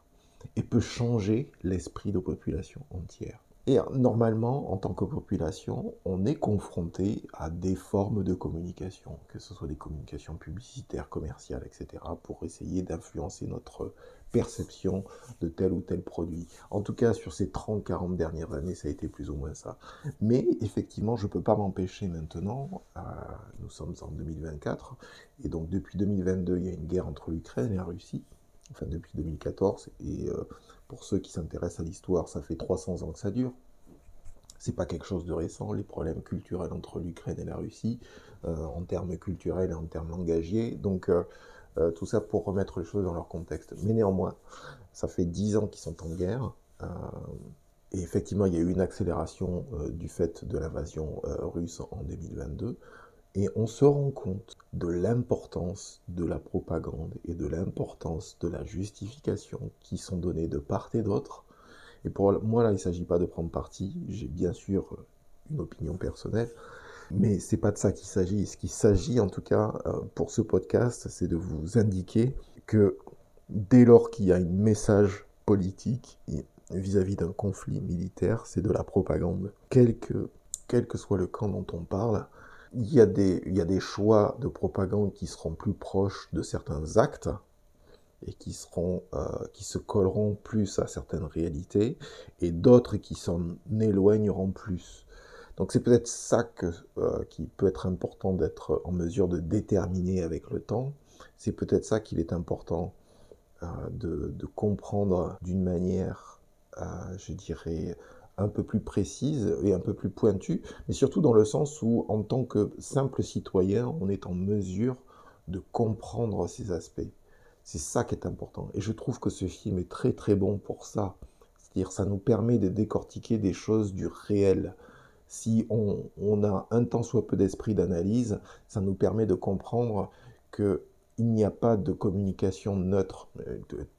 et peut changer l'esprit de populations entières. Et normalement, en tant que population, on est confronté à des formes de communication, que ce soit des communications publicitaires, commerciales, etc., pour essayer d'influencer notre perception de tel ou tel produit. En tout cas, sur ces 30-40 dernières années, ça a été plus ou moins ça. Mais effectivement, je ne peux pas m'empêcher maintenant, nous sommes en 2024, et donc depuis 2022, il y a une guerre entre l'Ukraine et la Russie, enfin depuis 2014, et pour ceux qui s'intéressent à l'histoire, ça fait 300 ans que ça dure. C'est pas quelque chose de récent, les problèmes culturels entre l'Ukraine et la Russie, en termes culturels et en termes langagiers. Donc tout ça pour remettre les choses dans leur contexte. Mais néanmoins, ça fait 10 ans qu'ils sont en guerre. Et effectivement, il y a eu une accélération du fait de l'invasion russe en 2022. Et on se rend compte de l'importance de la propagande et de l'importance de la justification qui sont données de part et d'autre. Et pour moi, là, il ne s'agit pas de prendre parti. J'ai bien sûr une opinion personnelle, mais c'est pas de ça qu'il s'agit. Ce qu'il s'agit, en tout cas, pour ce podcast, c'est de vous indiquer que dès lors qu'il y a un message politique vis-à-vis d'un conflit militaire, c'est de la propagande. Quel que soit le camp dont on parle, il y a des choix de propagande qui seront plus proches de certains actes et qui se colleront plus à certaines réalités, et d'autres qui s'en éloigneront plus. Donc c'est peut-être ça qui peut être important d'être en mesure de déterminer avec le temps. C'est peut-être ça qu'il est important de comprendre d'une manière, je dirais, un peu plus précise et un peu plus pointue, mais surtout dans le sens où, en tant que simple citoyen, on est en mesure de comprendre ces aspects. C'est ça qui est important. Et je trouve que ce film est très très bon pour ça. C'est-à-dire, ça nous permet de décortiquer des choses du réel. Si on a un tant soit peu d'esprit d'analyse, ça nous permet de comprendre que il n'y a pas de communication neutre.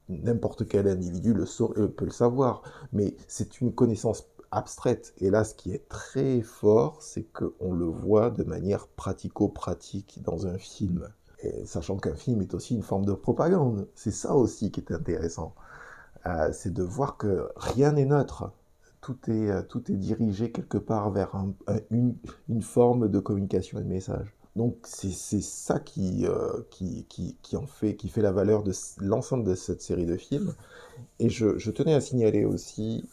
N'importe quel individu peut le savoir, mais c'est une connaissance abstraite. Et là, ce qui est très fort, c'est qu'on le voit de manière pratico-pratique dans un film. Et sachant qu'un film est aussi une forme de propagande. C'est ça aussi qui est intéressant. C'est de voir que rien n'est neutre. Tout est dirigé quelque part vers une forme de communication et de message. Donc c'est ça qui fait la valeur de l'ensemble de cette série de films. Et je tenais à signaler aussi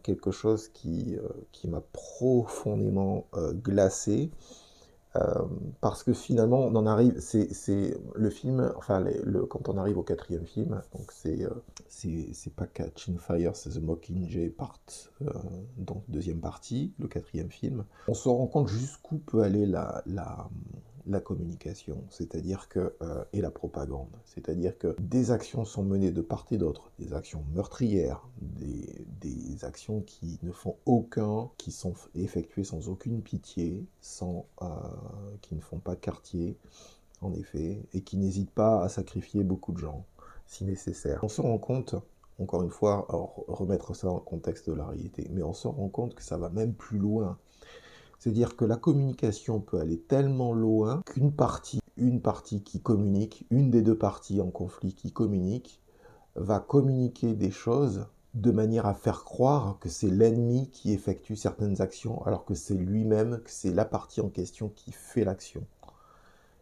quelque chose qui m'a profondément glacé. Euh, Parce que finalement, on en arrive, c'est le film, enfin, quand on arrive au quatrième film, donc c'est pas Catching Fire, c'est The Mockingjay Part, donc deuxième partie, le quatrième film. On se rend compte jusqu'où peut aller la communication, c'est-à-dire que et la propagande, c'est-à-dire que des actions sont menées de part et d'autre, des actions meurtrières, des actions qui ne font qui sont effectuées sans aucune pitié, qui ne font pas quartier, en effet, et qui n'hésitent pas à sacrifier beaucoup de gens, si nécessaire. On se rend compte, encore une fois, alors remettre ça dans le contexte de la réalité, mais on se rend compte que ça va même plus loin. C'est-à-dire que la communication peut aller tellement loin une partie qui communique, une des deux parties en conflit qui communique, va communiquer des choses de manière à faire croire que c'est l'ennemi qui effectue certaines actions, alors que c'est lui-même, que c'est la partie en question qui fait l'action.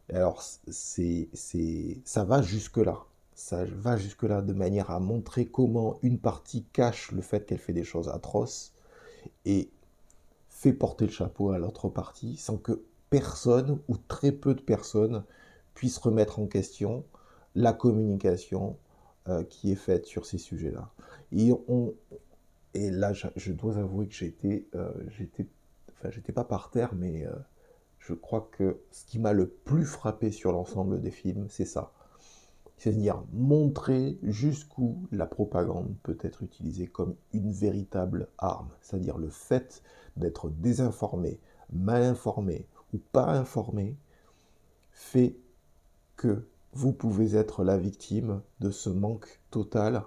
Et alors, ça va jusque-là. Ça va jusque-là de manière à montrer comment une partie cache le fait qu'elle fait des choses atroces et fait porter le chapeau à l'autre partie sans que personne ou très peu de personnes puissent remettre en question la communication qui est faite sur ces sujets-là. Et, et là, je dois avouer que j'étais pas par terre, mais je crois que ce qui m'a le plus frappé sur l'ensemble des films, c'est ça. C'est-à-dire montrer jusqu'où la propagande peut être utilisée comme une véritable arme. C'est-à-dire le fait d'être désinformé, mal informé ou pas informé fait que vous pouvez être la victime de ce manque total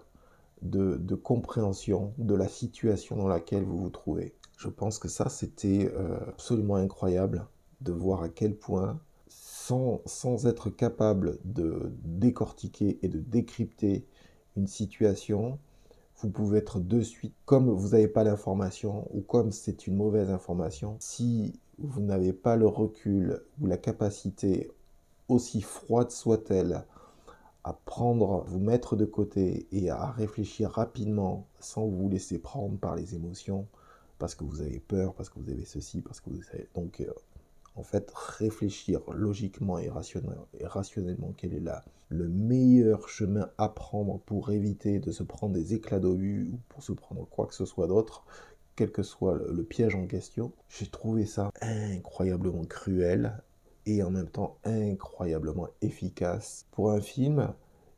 de compréhension de la situation dans laquelle vous vous trouvez. Je pense que ça, c'était absolument incroyable de voir à quel point, sans être capable de décortiquer et de décrypter une situation, vous pouvez être de suite, comme vous n'avez pas l'information ou comme c'est une mauvaise information, si vous n'avez pas le recul ou la capacité, aussi froide soit-elle, à prendre, vous mettre de côté et à réfléchir rapidement sans vous laisser prendre par les émotions, parce que vous avez peur, parce que vous avez ceci, parce que vous avez... Donc, en fait, réfléchir logiquement et rationnellement quel est le meilleur chemin à prendre pour éviter de se prendre des éclats d'obus ou pour se prendre quoi que ce soit d'autre, quel que soit le piège en question. J'ai trouvé ça incroyablement cruel et en même temps incroyablement efficace pour un film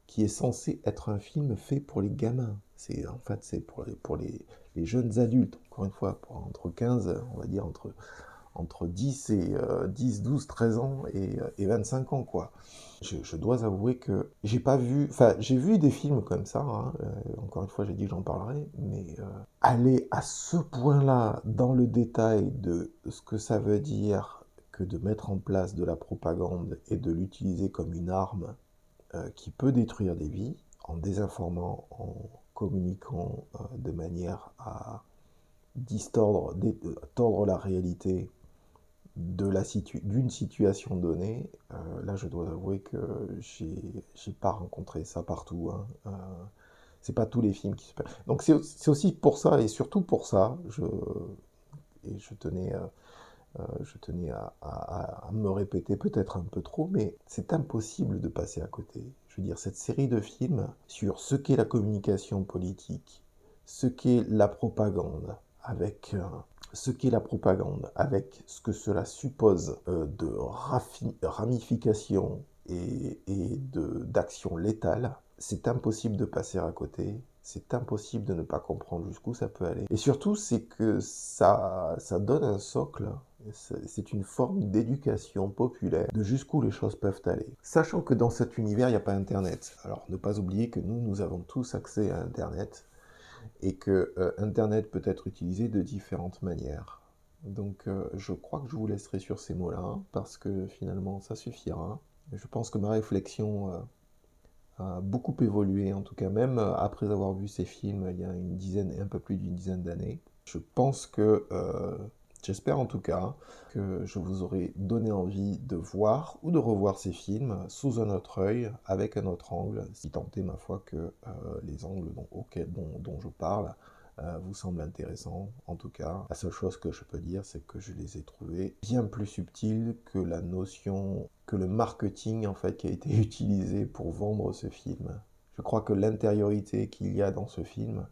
qui est censé être un film fait pour les gamins. C'est les jeunes adultes, encore une fois, entre 15, on va dire entre 10 et 10, 12, 13 ans et 25 ans, quoi. Je dois avouer que j'ai pas vu, enfin, j'ai vu des films comme ça, hein, encore une fois, j'ai dit que j'en parlerai, mais aller à ce point-là dans le détail de ce que ça veut dire que de mettre en place de la propagande et de l'utiliser comme une arme qui peut détruire des vies, en désinformant, en communiquant de manière à tordre la réalité d'une situation donnée, là je dois avouer que j'ai pas rencontré ça partout. Hein. C'est pas tous les films qui se passent. Donc c'est aussi pour ça et surtout pour ça, je tenais, à me répéter peut-être un peu trop, mais c'est impossible de passer à côté. Je veux dire, cette série de films sur ce qu'est la communication politique, ce qu'est la propagande, avec ce que cela suppose de ramifications et d'actions létales, c'est impossible de passer à côté. C'est impossible de ne pas comprendre jusqu'où ça peut aller. Et surtout, c'est que ça donne un socle, c'est une forme d'éducation populaire de jusqu'où les choses peuvent aller. Sachant que dans cet univers, il n'y a pas Internet. Alors, ne pas oublier que nous avons tous accès à Internet et que Internet peut être utilisé de différentes manières. Donc je crois que je vous laisserai sur ces mots-là, parce que finalement ça suffira. Je pense que ma réflexion a beaucoup évolué, en tout cas même après avoir vu ces films il y a un peu plus d'une dizaine d'années. Je pense que, j'espère en tout cas, que je vous aurai donné envie de voir ou de revoir ces films sous un autre œil, avec un autre angle, si tant est ma foi que les angles dont je parle vous semblent intéressants. En tout cas, la seule chose que je peux dire, c'est que je les ai trouvés bien plus subtils que la notion, que le marketing en fait qui a été utilisé pour vendre ce film. Je crois que l'intériorité qu'il y a dans ce film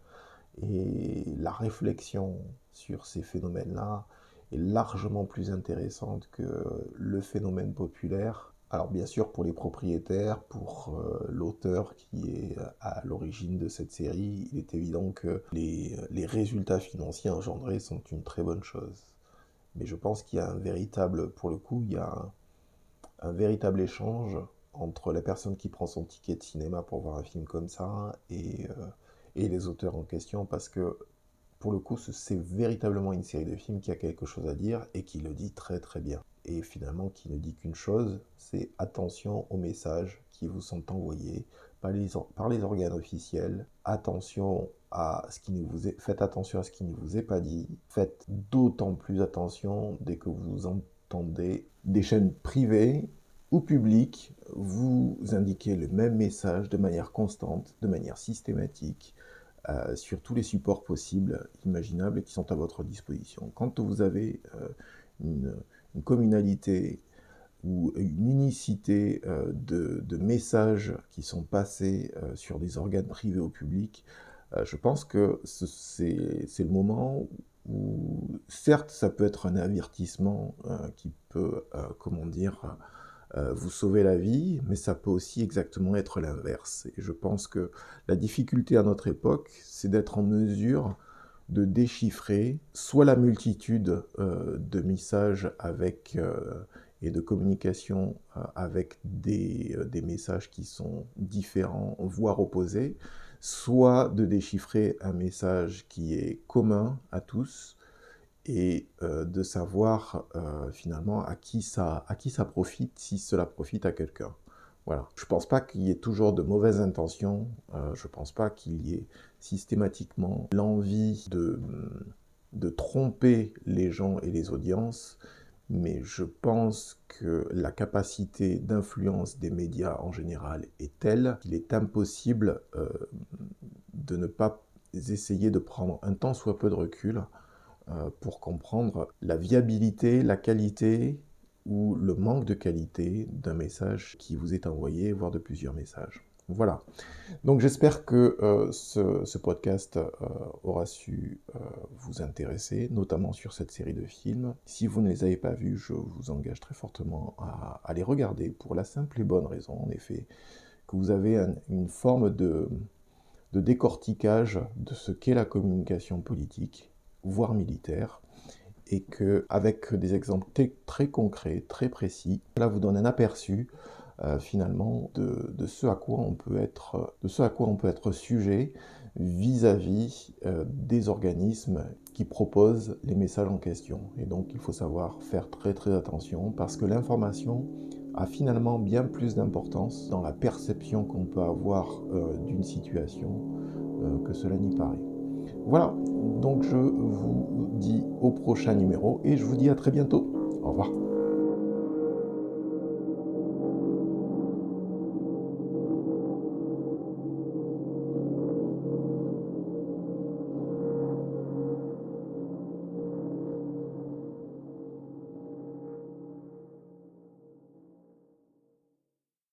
et la réflexion sur ces phénomènes-là est largement plus intéressante que le phénomène populaire. Alors bien sûr pour les propriétaires, pour l'auteur qui est à l'origine de cette série, il est évident que les résultats financiers engendrés sont une très bonne chose. Mais je pense qu'il y a pour le coup, il y a un véritable échange entre la personne qui prend son ticket de cinéma pour voir un film comme ça et les auteurs en question, parce que pour le coup, c'est véritablement une série de films qui a quelque chose à dire et qui le dit très très bien. Et finalement, qui ne dit qu'une chose, c'est attention aux messages qui vous sont envoyés par les organes officiels. Attention à ce qui ne vous est, faites attention à ce qui ne vous est pas dit. Faites d'autant plus attention dès que vous entendez des chaînes privées ou publiques vous indiquer le même message de manière constante, de manière systématique, sur tous les supports possibles, imaginables, qui sont à votre disposition. Quand vous avez une, une communalité ou une unicité de messages qui sont passés sur des organes privés au public, je pense que c'est le moment où, certes, ça peut être un avertissement qui peut, comment dire, vous sauver la vie, mais ça peut aussi exactement être l'inverse. Et je pense que la difficulté à notre époque, c'est d'être en mesure de déchiffrer soit la multitude de messages et de communication avec des messages qui sont différents, voire opposés, soit de déchiffrer un message qui est commun à tous, et de savoir finalement à qui ça profite, si cela profite à quelqu'un. Voilà. Je ne pense pas qu'il y ait toujours de mauvaises intentions, je ne pense pas qu'il y ait systématiquement l'envie de tromper les gens et les audiences, mais je pense que la capacité d'influence des médias en général est telle qu'il est impossible de ne pas essayer de prendre un tant soit peu de recul pour comprendre la viabilité, la qualité ou le manque de qualité d'un message qui vous est envoyé, voire de plusieurs messages. Voilà. Donc j'espère que ce podcast aura su vous intéresser, notamment sur cette série de films. Si vous ne les avez pas vus, je vous engage très fortement à les regarder pour la simple et bonne raison, en effet, que vous avez une forme de décortiquage de ce qu'est la communication politique, voire militaire, et qu'avec des exemples très concrets, très précis, cela vous donne un aperçu finalement de ce à quoi on peut être sujet vis-à-vis des organismes qui proposent les messages en question. Et donc il faut savoir faire très très attention parce que l'information a finalement bien plus d'importance dans la perception qu'on peut avoir d'une situation que cela n'y paraît. Voilà, donc je vous dis au prochain numéro et je vous dis à très bientôt. Au revoir.